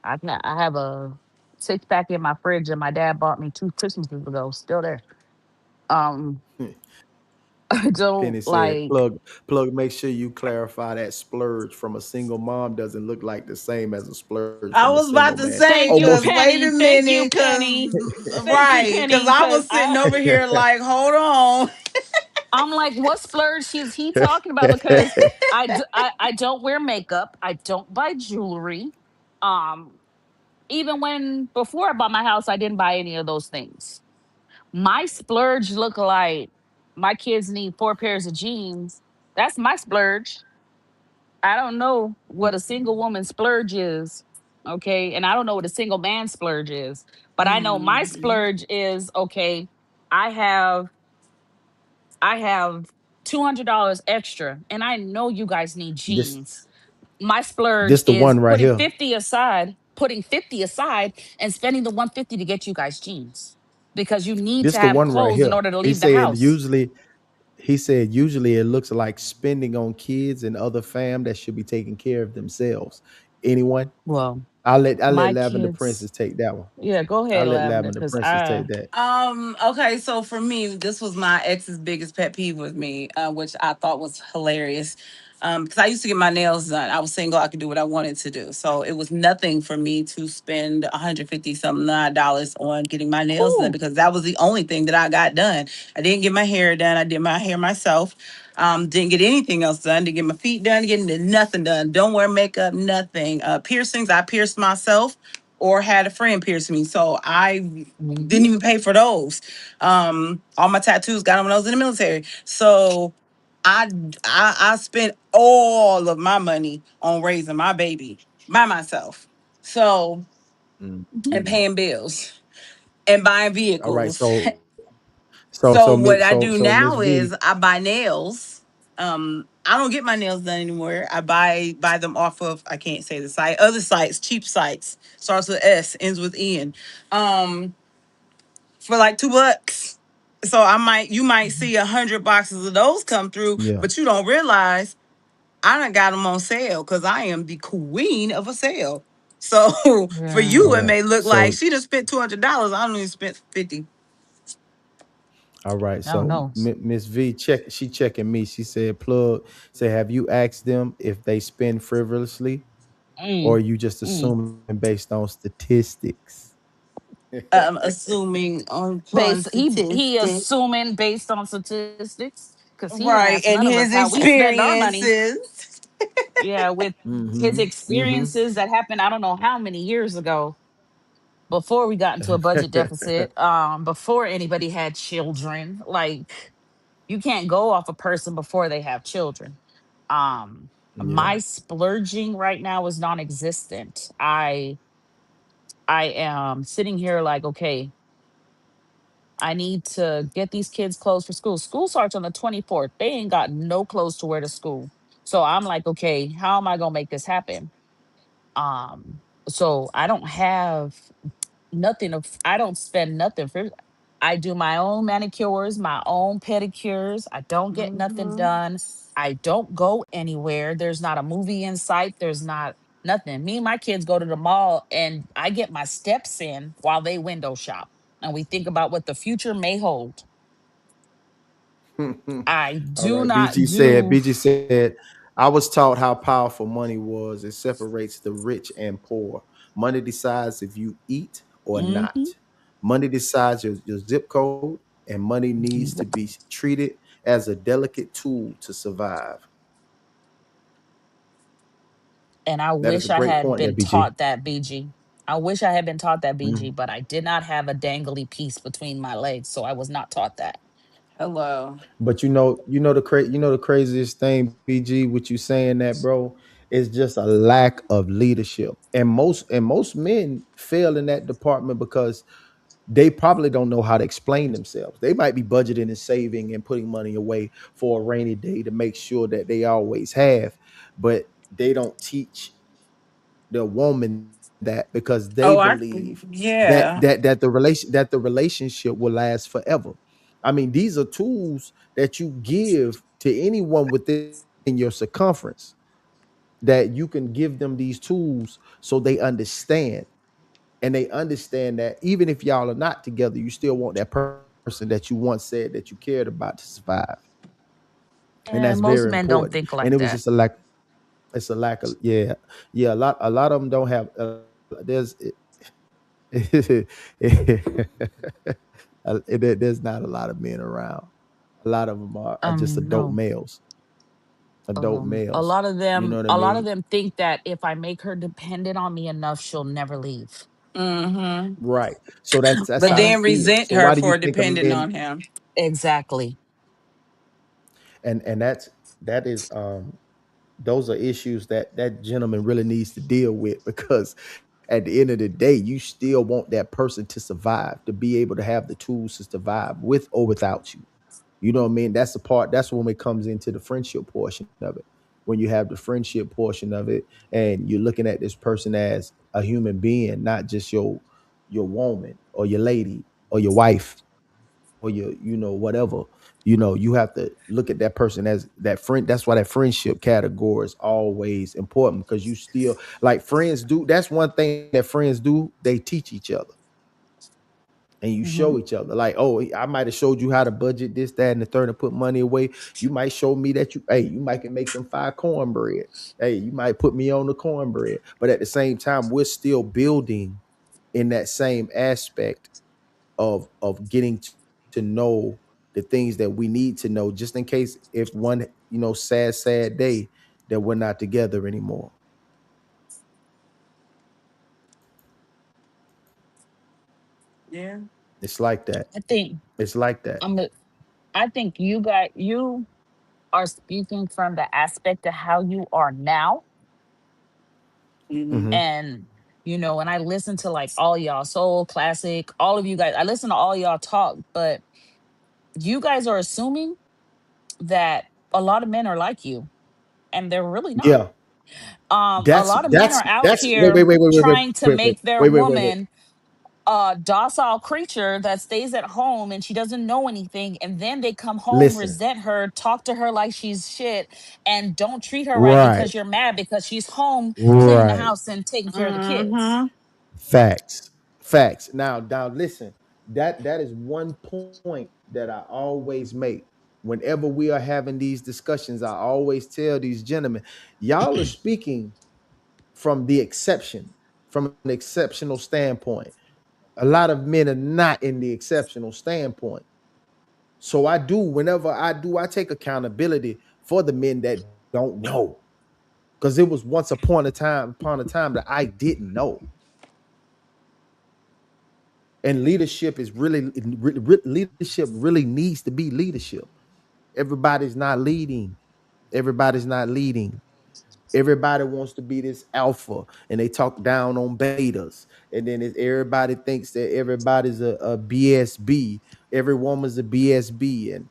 I have a 6 pack in my fridge that my dad bought me 2 Christmases ago, still there. Um, I don't
Penny said,
like.
plug, make sure you clarify that splurge from a single mom doesn't look like the same as a splurge
I
from a
was
single
about to
man.
say,
Thank you,
Almost
cause wait a
Penny. Thank you,
minute,
Penny.
cause
Thank you,
right, cause
Penny.
I
Because
was sitting over here like, hold on.
I'm like, what splurge is he talking about? Because I don't wear makeup. I don't buy jewelry. Um, Even when before I bought my house, I didn't buy any of those things. My splurge look like my kids need 4 pairs of jeans. That's my splurge. I don't know what a single woman splurge is. Okay. And I don't know what a single man splurge is. But I know my
Mhm.
splurge is okay. I have I have $200 extra and I know you guys need
this
jeans. My splurge
this the
is
one right here.
putting 50 aside and spending the 150 to get you guys jeans because you need
This
to
the
have
one right
clothes in
here.
order to
He
leave the
said
house.
usually he said usually it looks like spending on kids and other fam that should be taking care of themselves. Anyone?
Well,
I'll let
my
Lavender
kids,
Princess take that one.
yeah, go
I'll
ahead,
let
Lavender,
Lavender
because
Princess take that.
Okay, so for me, this was my ex's biggest pet peeve with me, which I thought was hilarious. Because I used to get my nails done. I was single, I could do what I wanted to do. So it was nothing for me to spend 150 something dollars on getting my nails done
who?
because that was the only thing that I got done. I didn't get my hair done. I did my hair myself. Didn't get anything else done. Didn't get my feet done. Getting nothing done. Don't wear makeup. Nothing. Piercings. I pierced myself or had a friend pierce me. So I
Mhm.
didn't even pay for those. All my tattoos got them when I was in the military. So I spent all of my money on raising my baby by myself. So
Mm,
Mhm.
and
mhm.
paying bills and buying
All right,
vehicles.
so
So what
Miss
I do
Miss
now
V.
is I buy nails. I don't get my nails done anymore. I buy them off of I can't say the site, other sites, cheap sites. Starts with S, ends with N. Um, for like $2. So you might see 100 boxes of those come through,
Yeah,
but you don't realize I done got them on sale because I am the queen of a sale. So for
Yeah.
you, it
yeah.
may look like
So
she just spent $200. I only spent 50.
all right,
Oh
so
no.
Miss V she checking me. She said, "Plug, say, have you asked them if they spend frivolously, or
Mm,
are you just
mm.
assuming based on statistics?"
Assuming on
Based he
statistics.
assuming based on statistics because he didn't
Right.
ask
And
none of us
his
how we spend our money.
experiences.
Yeah, with his
Mm-hmm. Mm-hmm.
experiences that happened I don't know how many years ago before we got into a budget deficit, before anybody had children. Like you can't go off a person before they have children.
Yeah.
My splurging right now is non-existent. I am sitting here like, okay, I need to get these kids clothes for school. School starts on the 24th. They ain't got no clothes to wear to school. So I'm like, okay, how am I gonna make this happen? Um, so I don't have nothing of I don't spend nothing for I do my own manicures, my own pedicures. I don't get nothing
Mhm.
done. I don't go anywhere. There's not a movie in sight. There's not nothing. Me and my kids go to the mall and I get my steps in while they window shop. And we think about what the future may hold. I
All
do
right.
not do
BG said, I was taught how powerful money was. It separates the rich and poor. Money decides if you eat or not.
mhm.
Money decides your zip code. and money needs to
Yep.
be treated as a delicate tool to survive.
And I
That is
wish
a
I
great
had
point there,
been
BG.
taught that, BG. I wish I had been taught that, BG,
Mhm.
but I did not have a dangly piece between my legs, so I was not taught that.
Hello.
But the craziest thing, BG, what you saying that, bro, is just a lack of leadership. And most men fail in that department because they probably don't know how to explain themselves. They might be budgeting and saving and putting money away for a rainy day to make sure that they always have, but they don't teach the woman that because they
Oh, I
believe that
yeah.
the relationship will last forever. I mean, these are tools that you give to anyone within your circumference, that you can give them these tools so they understand, and they understand that even if y'all are not together, you still want that person that you once said that you cared about to survive. And
And
that's
most
very
men don't
important.
think
And
like
it was
that.
just a lack. It's a lack of, yeah, yeah. A lot of them don't have. There's there's not a lot of men around. A lot of them are just adult
No.
males. Adult
A
males.
lot of
You know
them
what I
a lot of
mean?
them think that if I make her dependent on me enough, she'll never leave.
Mm-hmm.
Right. So that's
But
how I
And
then
see it.
resent
So
her
why do you
for
think a
depending
man
on him.
exactly.
and that is those are issues that that gentleman really needs to deal with, because at the end of the day, you still want that person to survive, to be able to have the tools to survive with or without you. You know what I mean? That's the part, that's when it comes into the friendship portion of it. When you have the friendship portion of it and you're looking at this person as a human being, not just your woman or your lady or your wife or your, whatever. You have to look at that person as that friend. That's why that friendship category is always important, because you still, like, friends do. That's one thing that friends do. They teach each other and you
Hmm.
show each other. Like, oh, I might have showed you how to budget this, that, and the third and put money away. You might show me that you might can make them 5 cornbread. Hey, you might put me on the cornbread. But at the same time, we're still building in that same aspect of getting to know the things that we need to know, just in case if one, sad day, that we're not together anymore.
Yeah.
It's like that.
I think
It's like that.
I'm a, I think you are speaking from the aspect of how you are now.
Mm-hmm.
Hmm.
And and I listen to like all y'all soul classic, all of you guys. I listen to all y'all talk, but you guys are assuming that a lot of men are like you, and they're really not.
Yeah.
A
That's
lot of men
that's
are out
that's wait, wait,
here
wait, wait, wait,
trying to
wait, wait,
make their
wait, wait, wait, wait.
woman a docile creature that stays at home and she doesn't know anything, and then they come home,
Listen.
resent her, talk to her like she's shit, and don't treat her right
Right.
because you're mad because she's home cleaning the
Right.
house and taking care of the kids.
Mm-hmm.
Facts. Facts. Now listen. That is one point that I always make. Whenever we are having these discussions, I always tell these gentlemen, y'all are speaking from the exception, from an exceptional standpoint. A lot of men are not in the exceptional standpoint. So whenever I take accountability for the men that don't know. Because it was once upon a time that I didn't know. And leadership is leadership really needs to be leadership. Everybody's not leading. Everybody's not leading. Everybody wants to be this alpha, and they talk down on betas. And then everybody thinks that everybody's a BSB. Every woman's a BSB, and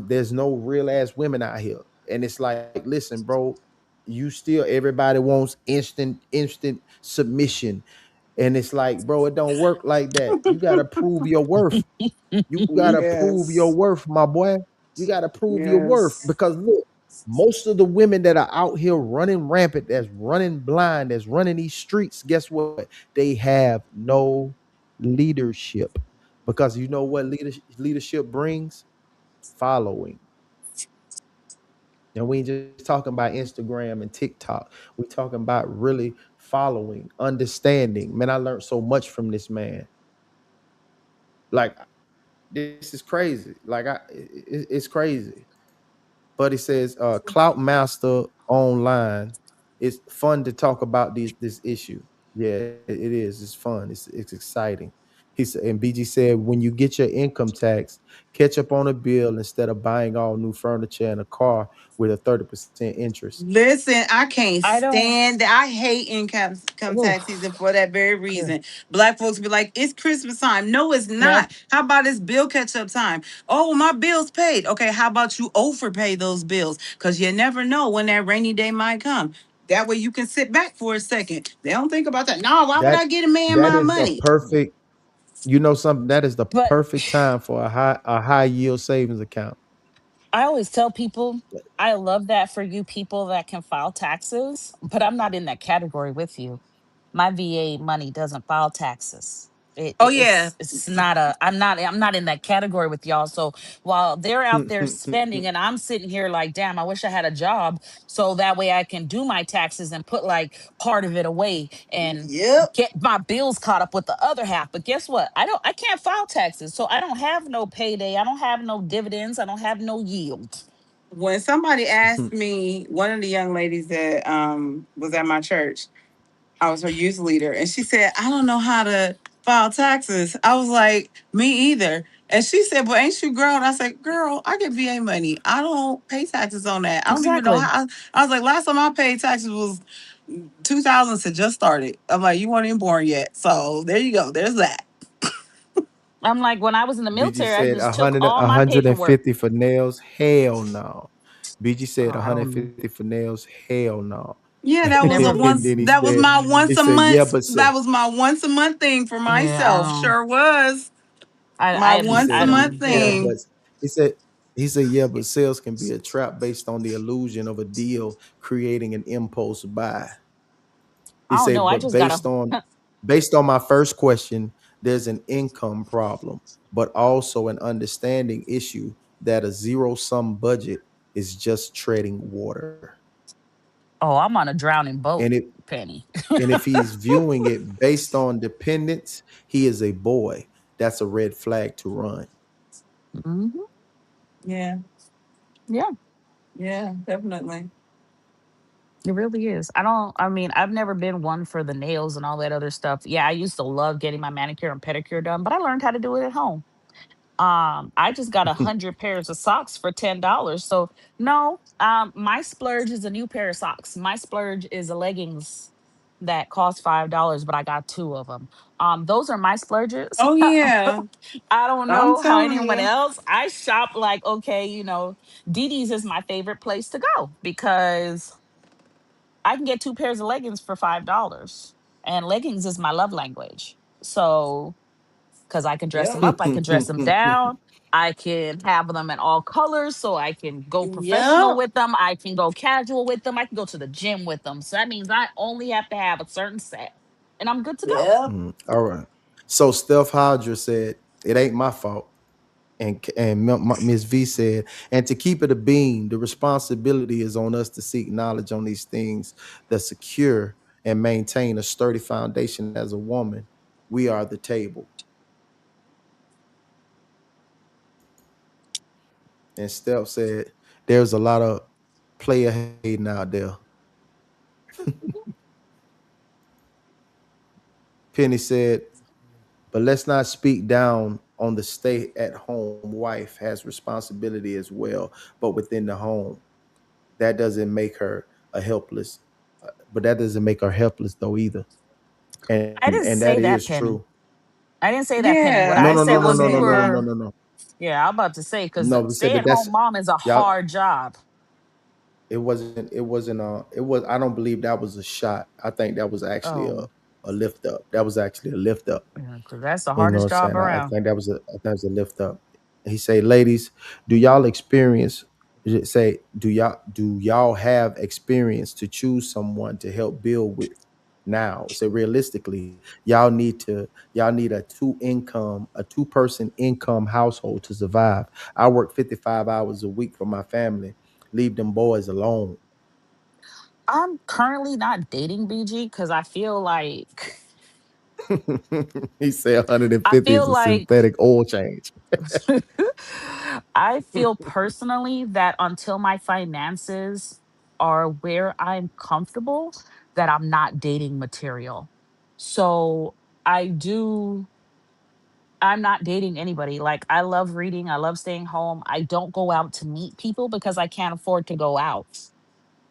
there's no real ass women out here. And it's like, listen, bro, everybody wants instant submission. And it's like, bro, it don't work like that. You got to prove your worth. You got to prove your
Yes.
worth, my boy. You got to prove your worth,
Yes.
because look, most of the women that are out here running rampant, that's running blind, that's running these streets, guess what? They have no leadership. Because you know what leadership brings? Following. And we ain't just talking about Instagram and TikTok. We talking about really following, understanding. Man, I learned so much from this man. Like, This is crazy. Like it's crazy. But it says Clout Master Online. It's fun to talk about this issue. Yeah, it is. It's fun. It's exciting. He said, and BG said, when you get your income tax, catch up on a bill instead of buying all new furniture and a car with a 30% interest.
Listen, I can't
I don't.
stand that. I hate income tax season
Oof.
for that very reason. Black folks be like, it's Christmas time. No, it's
Yep.
not. How about it's bill catch up time? Oh, well, my bill's paid. Okay, how about you overpay those bills? Because you never know when that rainy day might come. That way you can sit back for a second. They don't think about that. No, why would
That
I get a man
that
my
is the
money?
perfect. You know something, that is the
But
perfect time for a high yield savings account.
I always tell people I love that for you people that can file taxes, but I'm not in that category with you. My VA money doesn't file taxes.
Oh yeah.
It's not a I'm not in that category with y'all. So while they're out there spending and I'm sitting here like, damn, I wish I had a job so that way I can do my taxes and put like part of it away and
Yep.
get my bills caught up with the other half. But guess what? I can't file taxes. So I don't have no payday. I don't have no dividends. I don't have no yield.
When somebody asked me, one of the young ladies that was at my church, I was her youth leader, and she said, I don't know how to file taxes. I was like, me either. And she said, but ain't you grown? I said, girl, I get VA money. I don't pay taxes on that. I don't even know
Exactly.
how. I was like, last time I paid taxes was 2000, so just started. I'm like, you weren't even born yet. So there you go. There's that.
I'm like, when I was in the
BG
military, I
said
just
a
took
hundred
all
a
my
hundred and
paperwork.
fifty for nails. Hell no. BG said
I don't
150 for nails. Hell no.
Yeah, that was a
never.
And
once.
then he
That was
said,
my
he
once a
said, yeah,
month.
but
That was my once a month thing for
Yeah, I
myself.
don't.
Sure was
I
my
he
haven't.
once
I
a
said,
month
don't get
yeah,
it.
thing.
but he said yeah, but sales can be a trap based on the illusion of a deal creating an impulse buy. He
I don't know.
said,
I
but
just gotta.
based on my first question, there's an income problem, but also an understanding issue that a zero sum budget is just treading water.
Oh, I'm on a drowning
And
boat,
it
Penny.
and if he's viewing it based on dependence, he is a boy. That's a red flag to run.
Hmm.
Yeah,
Yeah,
yeah, definitely.
it really is. I don't. I mean, I've never been one for the nails and all that other stuff. Yeah, I used to love getting my manicure and pedicure done, but I learned how to do it at home. I just got 100 pairs of socks for $10. So no, my splurge is a new pair of socks. My splurge is a leggings that cost $5, but I got two of them. Those are my splurges.
Oh yeah,
I don't
I'm
know how
telling
anyone
you.
else. I shop like, okay, Didi's is my favorite place to go because I can get two pairs of leggings for $5. And leggings is my love language. So because I can dress them
Yep,
up, I can dress them down, I can have them in all colors, so I can go professional
yep,
with them, I can go casual with them, I can go to the gym with them. So that means I only have to have a certain set, and I'm good to go.
yep.
All right. So Steph Hodger said, it ain't my fault. And Ms. V said, and to keep it a beam, the responsibility is on us to seek knowledge on these things that secure and maintain a sturdy foundation as a woman. We are the table. And Steph said, there's a lot of player hating out there. Penny said, but let's not speak down on the stay at home wife has responsibility as well, but within the home. That doesn't make her a helpless, but that doesn't make her helpless though either. And
I didn't
that
say
is
that,
true.
Penny. I didn't say that, Penny. What
Yeah,
No,
I
no,
said
no,
I
no,
was
no, no,
said
no, no,
that.
no,
for,
no, no.
yeah, I'm about to say, because
No, we said,
stay
but
at home
that's
mom is a
y'all.
hard job.
It was. I don't believe that was a shot. I think that was actually
Oh,
a lift up. That was actually a lift up.
because that's the
You know what
hardest
I'm
job
saying? I
around.
think that was a lift up. He say, ladies, do y'all experience? Say, do y'all have experience to choose someone to help build with? Now, say realistically, y'all need a two-person income household to survive. I work 55 hours a week for my family. Leave them boys alone.
I'm currently not dating BG because I feel like
He said
I
150 is
feel
a
like
synthetic oil change.
I feel personally that until my finances are where I'm comfortable, that I'm not dating material. So I do, I'm not dating anybody. Like, I love reading, I love staying home. I don't go out to meet people because I can't afford to go out.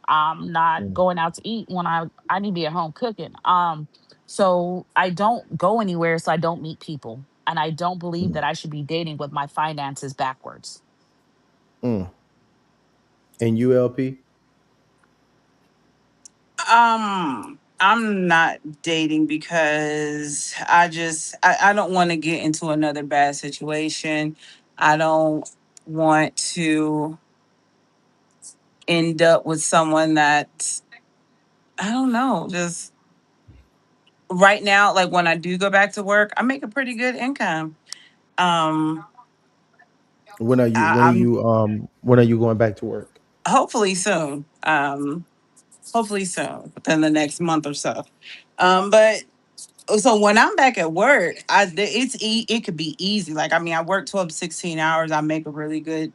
I'm not
Mm,
going out to eat when I need to be at home cooking. So I don't go anywhere, so I don't meet people. And I don't believe
mm,
that I should be dating with my finances backwards.
mm. And ULP?
I'm not dating because I don't want to get into another bad situation. I don't want to end up with someone that I don't know, just right now, like when I do go back to work, I make a pretty good income. Um I'm
When are you going back to work?
hopefully soon. Hopefully soon, within the next month or so. But so when I'm back at work, it could be easy. Like I mean, I work 12 to 16 hours. I make a really good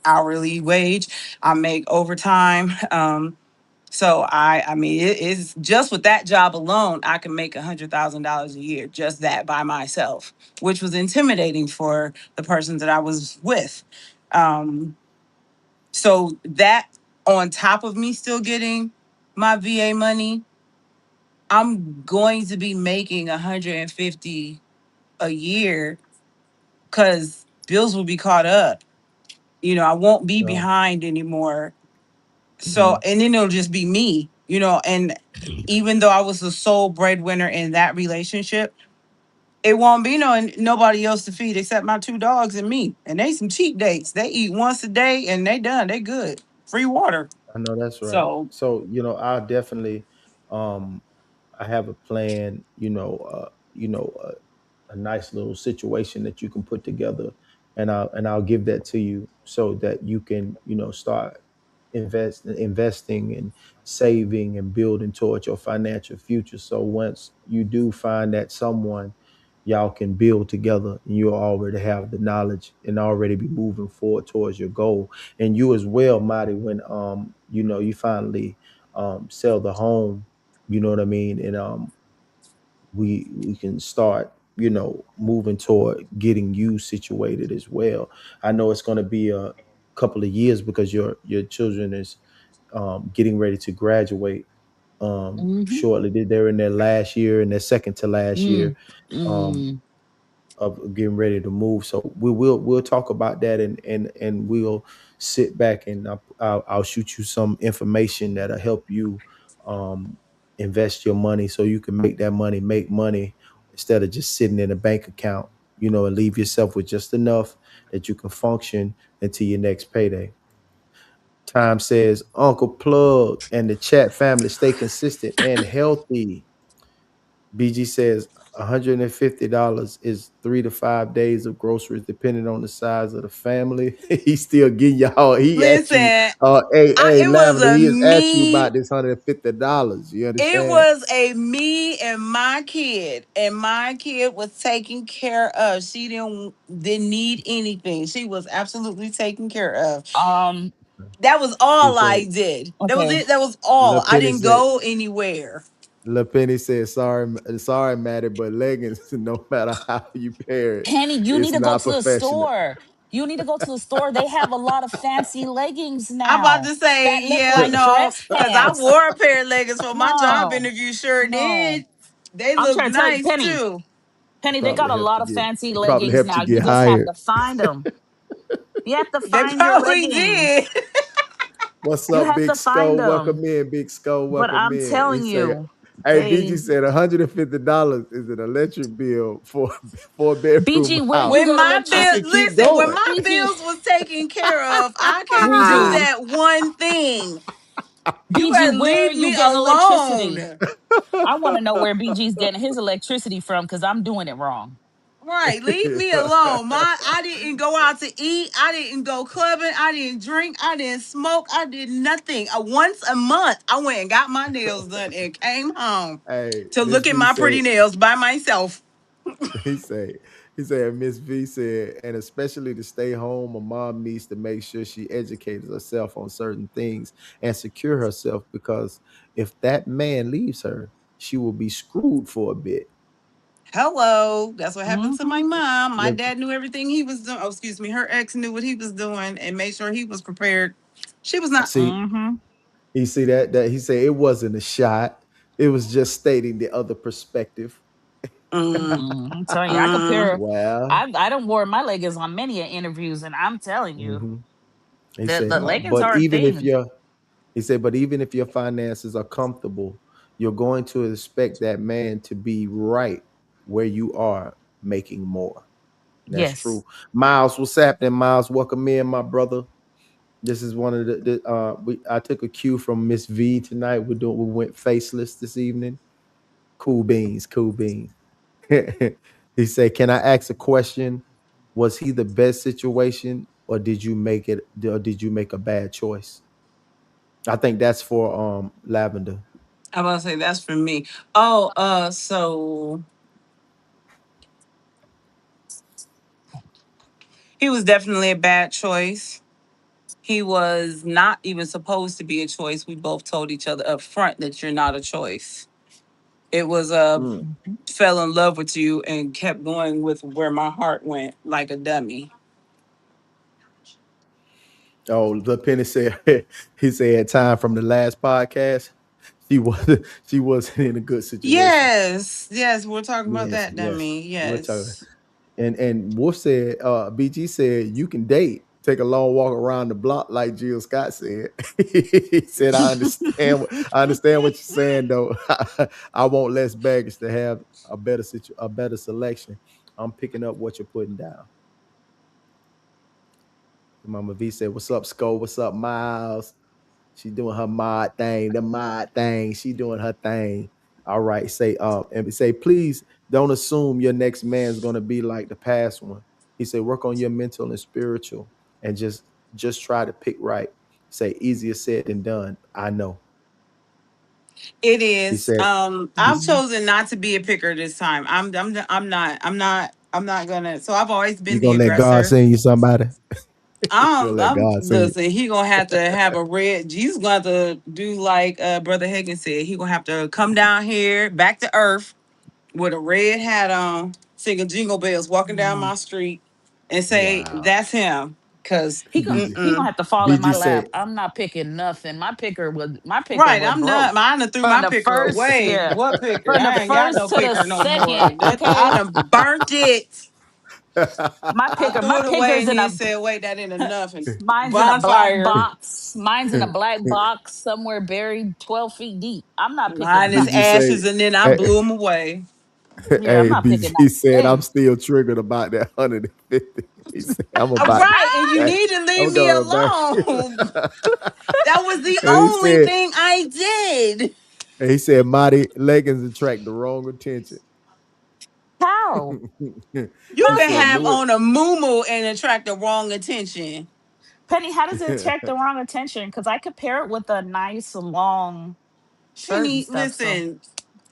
hourly wage. I make overtime. So I mean, it is just with that job alone, I can make $100,000 a year, just that by myself, which was intimidating for the person that I was with. Um, so that on top of me still getting my VA money, I'm going to be making 150 a year because bills will be caught up. I won't be
No.
behind anymore. So,
Mhm.
and then it'll just be me, and even though I was the sole breadwinner in that relationship, it won't be nobody else to feed except my two dogs and me. And they some cheap dates. They eat once a day and they done. They good. Free water.
I know that's right.
So,
So, I definitely um I have a plan, a nice little situation that you can put together, and I'll give that to you so that you can, start investing and saving and building towards your financial future. So once you do find that someone, y'all can build together, and you already have the knowledge and already be moving forward towards your goal. And you as well, Marty, when you finally sell the home, you know what I mean, and we can start, moving toward getting you situated as well. I know it's going to be a couple of years because your children is getting ready to graduate
Mm-hmm.
shortly. They're in their last year and their second to last year
Mm,
um,
mm.
of getting ready to move. So we'll talk about that, and we'll sit back, and I'll shoot you some information that'll help you um, invest your money so you can make money instead of just sitting in a bank account, and leave yourself with just enough that you can function until your next payday. Time says, Uncle Plug and the chat family stay consistent and healthy. BG says $150 is 3 to 5 days of groceries, depending on the size of the family. He's still getting y'all. He asked
listen,
you, hey,
it was
Lavender.
a
He has asked you about
me.
this $150. You
It
understand?
was a me and my kid was taken care of. She didn't need anything. She was absolutely taken care of.
Um,
That was all I
Appreciate it.
did. That was
okay.
it. That was all.
La
I
Penny
didn't
said,
go anywhere.
La Penny said, sorry, Maddie, but leggings, no matter how you pair it,
Penny, you need
it's
to go
not
to the
professional.
store. You need to go to the store. They have a lot of fancy leggings
I'm about
now
to say,
that look
yeah,
like
no,
dress
because I
pants.
wore a pair of leggings for my job
No,
interview. Sure
no.
did. They
I'm
look
trying to tell you,
nice
Penny,
too.
Penny, they got
Probably
a
helped
lot
you
of
get,
fancy
probably
leggings
helped
now.
you
You
get
just have
hired.
to find them. You have to
They
find your
probably
leggings.
did.
What's
You
up,
have
Big
to find
Skull?
them.
Welcome in, Big Skull.
But
Welcome
I'm
in. He
telling
say,
you,
"Hey, BG
they
said $150 is an electric bill for 4 bedroom
BG, where you
house."
get
I can
electricity?
keep
Listen, when
going.
my
BG,
bills was taken care of, I can do
BG,
that one thing. You
BG,
better
where
leave
you
me
getting electricity?
alone.
I want to know where BG's getting his electricity from because I'm doing it wrong.
Right, leave me alone. I didn't go out to eat. I didn't go clubbing. I didn't drink. I didn't smoke. I did nothing. Once a month, I went and got my nails done and came home
Hey,
to
Miss
look at
V
my
said,
pretty nails by myself.
he said, he said, Miss V said, and especially to stay home, a mom needs to make sure she educates herself on certain things and secure herself because if that man leaves her, she will be screwed for a bit.
Hello, that's what happened to my
Mm-hmm.
mom. My
Let-
dad knew everything he was doing. Oh, excuse me, her ex knew what he was doing and made sure he was prepared. She was not.
See,
Mm-hmm.
he see that he said it wasn't a shot. It was just stating the other perspective.
Mm,
I'm telling you, I
mm.
compare.
Well,
I don't wear my leggings on many interviews, and I'm telling you,
hmm he
the
said,
the leggings
but
are a
even if
thing.
you're He said, but even if your finances are comfortable, you're going to expect that man to be right where you are making more. That's
Yes.
true. Miles, what's happening, Miles? Welcome in, my brother. This is one of I took a cue from Miss V tonight. We went faceless this evening. Cool beans, cool beans. He said, can I ask a question? Was he the best situation or did you make a bad choice? I think that's for Lavender.
I'm about to say that's for me. Oh, so he was definitely a bad choice. He was not even supposed to be a choice. We both told each other up front that you're not a choice. It was
Mm.
Mhm.
fell in love with you and kept going with where my heart went like a dummy.
Oh, the Penny said he said time from the last podcast. She wasn't in a good situation.
Yes, yes, we're talking about
Yes,
that
yes.
dummy.
We're talking.
Yes.
And Wolf said, BG said you can date, take a long walk around the block, like Jill Scott said. He said, I understand what you're saying though. I want less baggage to have a better selection. I'm picking up what you're putting down. Mama V said, what's up, Sco? What's up, Miles? She doing her mod thing, the mod thing. She doing her thing. All right. Say, and say, please don't assume your next man's gonna be like the past one. He said, work on your mental and spiritual and just try to pick right. Say easier said than done. I know.
It
He
is.
said, he,
I've
Mhm.
chosen not to be a picker this time. I'm not gonna. So I've always
you
been the
gonna let God
aggressor.
send you somebody? You gonna let
I'm
God send you.
listen. He gonna have to have a red. Jesus gonna have to do like Brother Hagan said. He gonna have to come down here back to earth with a red hat on, singing jingle bells, walking down
Mhm.
my street, and say
Wow.
that's him. Cause
He gonna
mm-mm.
have to fall in
BG
my
said,
lap. I'm not picking nothing. My picker
Right,
went
I'm not.
broke
I done threw
from
my
the
picker
first,
away.
yeah,
What picker?
from the
I ain't got no
first to the
picker no more.
second.
That I
Okay,
done burnt it. I
my
threw it away
picker's
and
in
then
a
said, "Wait, that ain't enough." And
mine's in a black
bonfire.
box. Mine's in a black box somewhere buried 12 feet deep. I'm not picking
Mine is
BG
nothing.
say,
ashes, and then I
hey,
blew them away.
Yeah, I'm
hey,
not picking
BG
that
said, I'm
thing.
still triggered about that 150. He said, I'm about
Right, and you
that.
need to leave
I'm
me
going back.
alone. That was the
And
only thing I did.
he said, Mighty leggings attract the wrong attention.
How?
You
He
can
said,
How?
have
Louis.
on a muumuu and attract the wrong attention.
Penny, how does it attract the wrong attention? Because I could pair it with a nice long shirt and
Penny,
stuff. So
listen,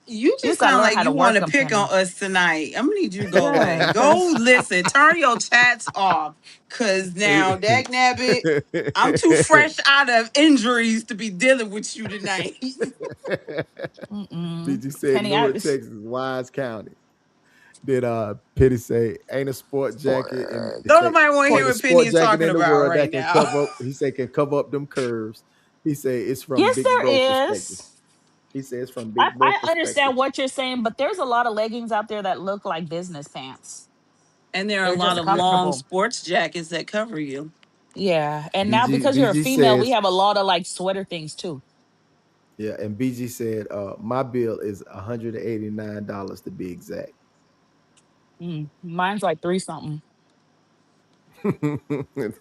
you
you
just
just gotta
sound
learn
like
how to
you want
work
to
them,
pick on
Penny.
us tonight. I'm gonna need you to go
Yeah,
away. Go
because
listen. Turn your chats off. Cause now,
He-
dag nabbit, I'm too fresh out of injuries to be dealing with you tonight.
BG said,
Penny,
Louis, Texas, Wise County. Did Petty say, ain't a sport jacket and
sport
he
Don't
say,
nobody want to hear
ain't a
what Penny
sport
is
jacket
talking
in the
about
world
right
that can
now.
cover up, he say can cover up them curves. He say it's from
yes,
big bro
there
perspective.
is.
He says it's from big bro
I
perspective.
understand what you're saying, but there's a lot of leggings out there that look like business pants.
And there are a
They're
lot
just
of long
comfortable.
sports jackets that cover you.
Yeah, and now
BG
because you're a
BG
female, we
says,
have a lot of like sweater things too.
yeah, and BG said, my bill is $189 to be exact.
Mine's like three something.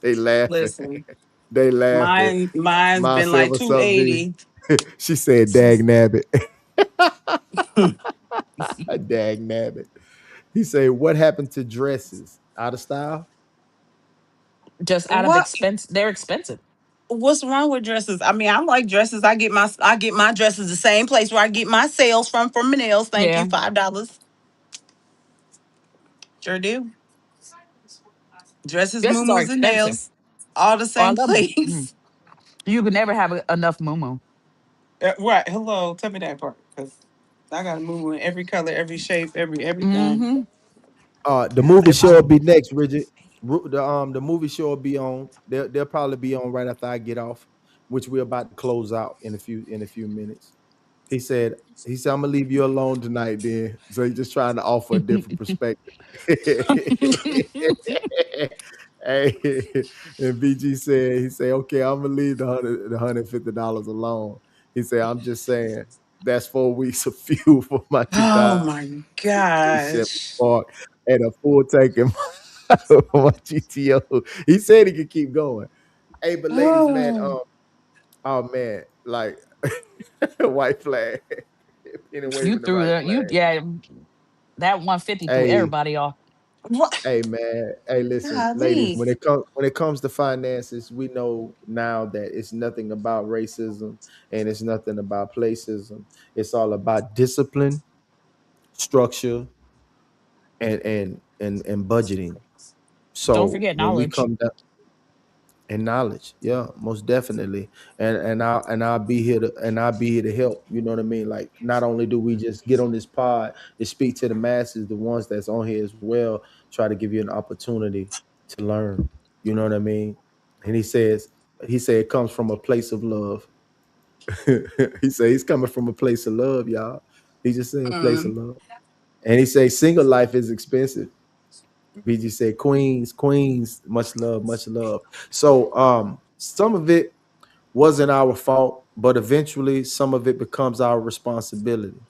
They laughing.
Listen,
They laughing.
mine's
Ma
been
said,
like
what's up, V?
280.
She said, dag nabbit. Dag nabbit. He said, "What happened to dresses? Out of style?"
Just out of
What?
expense. They're expensive.
What's wrong with dresses? I mean, I like dresses. I get my dresses the same place where I get my sales from Menel's. Thank you,
Yeah.
$5. Sure do. Dresses,
Dresses are
muumuus, and
expensive.
nails, all the
Oh, I
same
love
place.
you can never have enough moo.
Right. Hello. Tell me that part, because I got a muumuu in every color, every shape, everything.
Mm-hmm.
The movie show will be next, Bridget. The movie show will be on. They'll probably be on right after I get off, which we're about to close out in a few minutes. He said he said I'm gonna leave you alone tonight, then. So he's just trying to offer a different perspective. Hey, and BG said he said, okay, I'm gonna leave the $150 alone. He said, I'm just saying that's 4 weeks of fuel for my
Oh my
2027
gosh.
Spark and a full tank in my GTO. He said he could keep going. Hey, but ladies, man,
Oh.
oh man, like white flag. Penny
You
waving the
threw
right
that.
flag.
That 150 threw
Hey,
everybody off.
What?
hey, man. Hey, listen, ladies.
Golly.
When it comes to finances, we know now that it's nothing about racism and it's nothing about placism. It's all about discipline, structure, and budgeting.
Don't
So
forget
when we
knowledge.
come down and knowledge, yeah, most definitely, and I'll be here to help. You know what I mean? Like, not only do we just get on this pod to speak to the masses, the ones that's on here as well, try to give you an opportunity to learn. You know what I mean? And he said it comes from a place of love. He said he's coming from a place of love, y'all. He's just saying a place of
Mm.
love. And he said single life is expensive. BG said, Queens, much love, much love. So some of it wasn't our fault, but eventually some of it becomes our responsibility.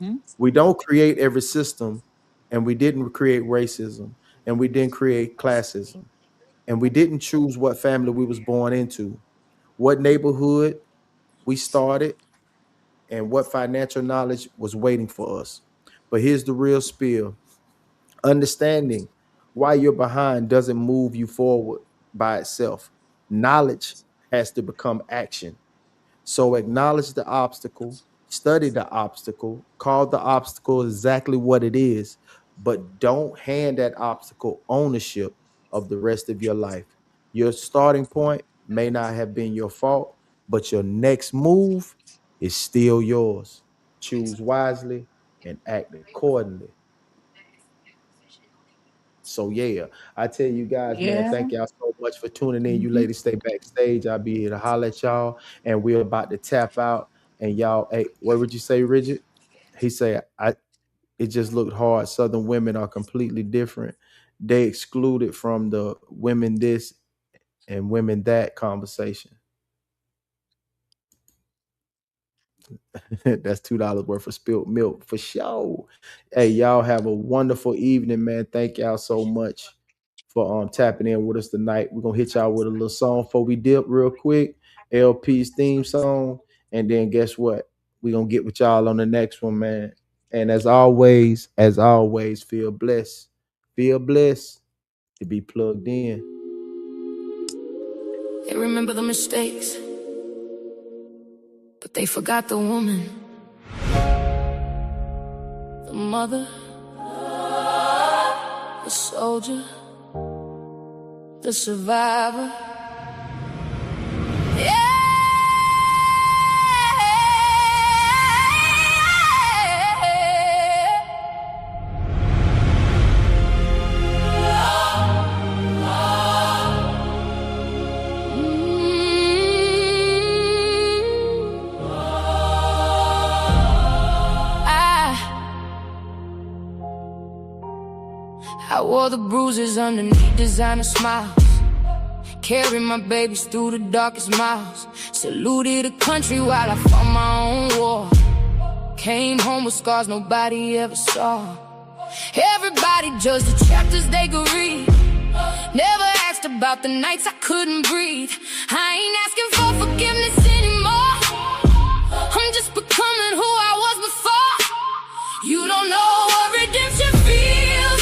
Mhm.
We don't create every system, and we didn't create racism, and we didn't create classism, and we didn't choose what family we was born into, what neighborhood we started, and what financial knowledge was waiting for us. But here's the real spiel. Understanding why you're behind doesn't move you forward by itself. Knowledge has to become action. So acknowledge the obstacle, study the obstacle, call the obstacle exactly what it is, but don't hand that obstacle ownership of the rest of your life. Your starting point may not have been your fault, but your next move is still yours. Choose wisely and act accordingly. So yeah, I tell you guys, man,
Yeah.
thank y'all so much for tuning in. You
Mhm.
ladies stay backstage. I'll be here to holler at y'all, and we're about to tap out. And y'all, hey, what would you say, Richard? He said, I it just looked hard. Southern women are completely different. They excluded from the women this and women that conversation. That's $2 worth of spilt milk for sure. Hey, y'all have a wonderful evening, man. Thank y'all so much for tapping in with us tonight. We're gonna hit y'all with a little song before we dip real quick. LP's theme song, and then guess what? We're gonna get with y'all on the next one, man. And as always, feel blessed. Feel blessed to be plugged in.
They remember the mistakes, but they forgot the woman, the mother, the soldier, the survivor. Yeah. I wore the bruises underneath designer smiles. Carried my babies through the darkest miles. Saluted a country while I fought my own war. Came home with scars nobody ever saw. Everybody judged the chapters they could read. Never asked about the nights I couldn't breathe. I ain't asking for forgiveness anymore. I'm just becoming who I was before. You don't know what redemption feels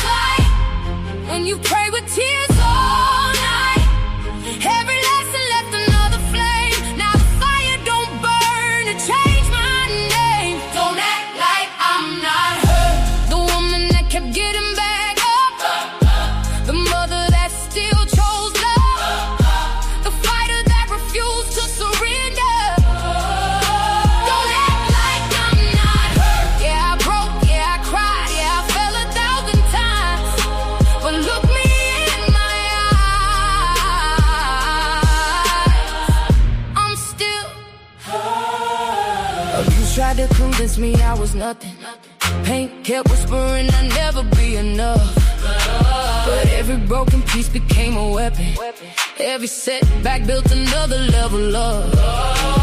tried to convince me I was nothing. Pain kept whispering I'd never be enough. But every broken piece became a weapon. Every setback built another level up.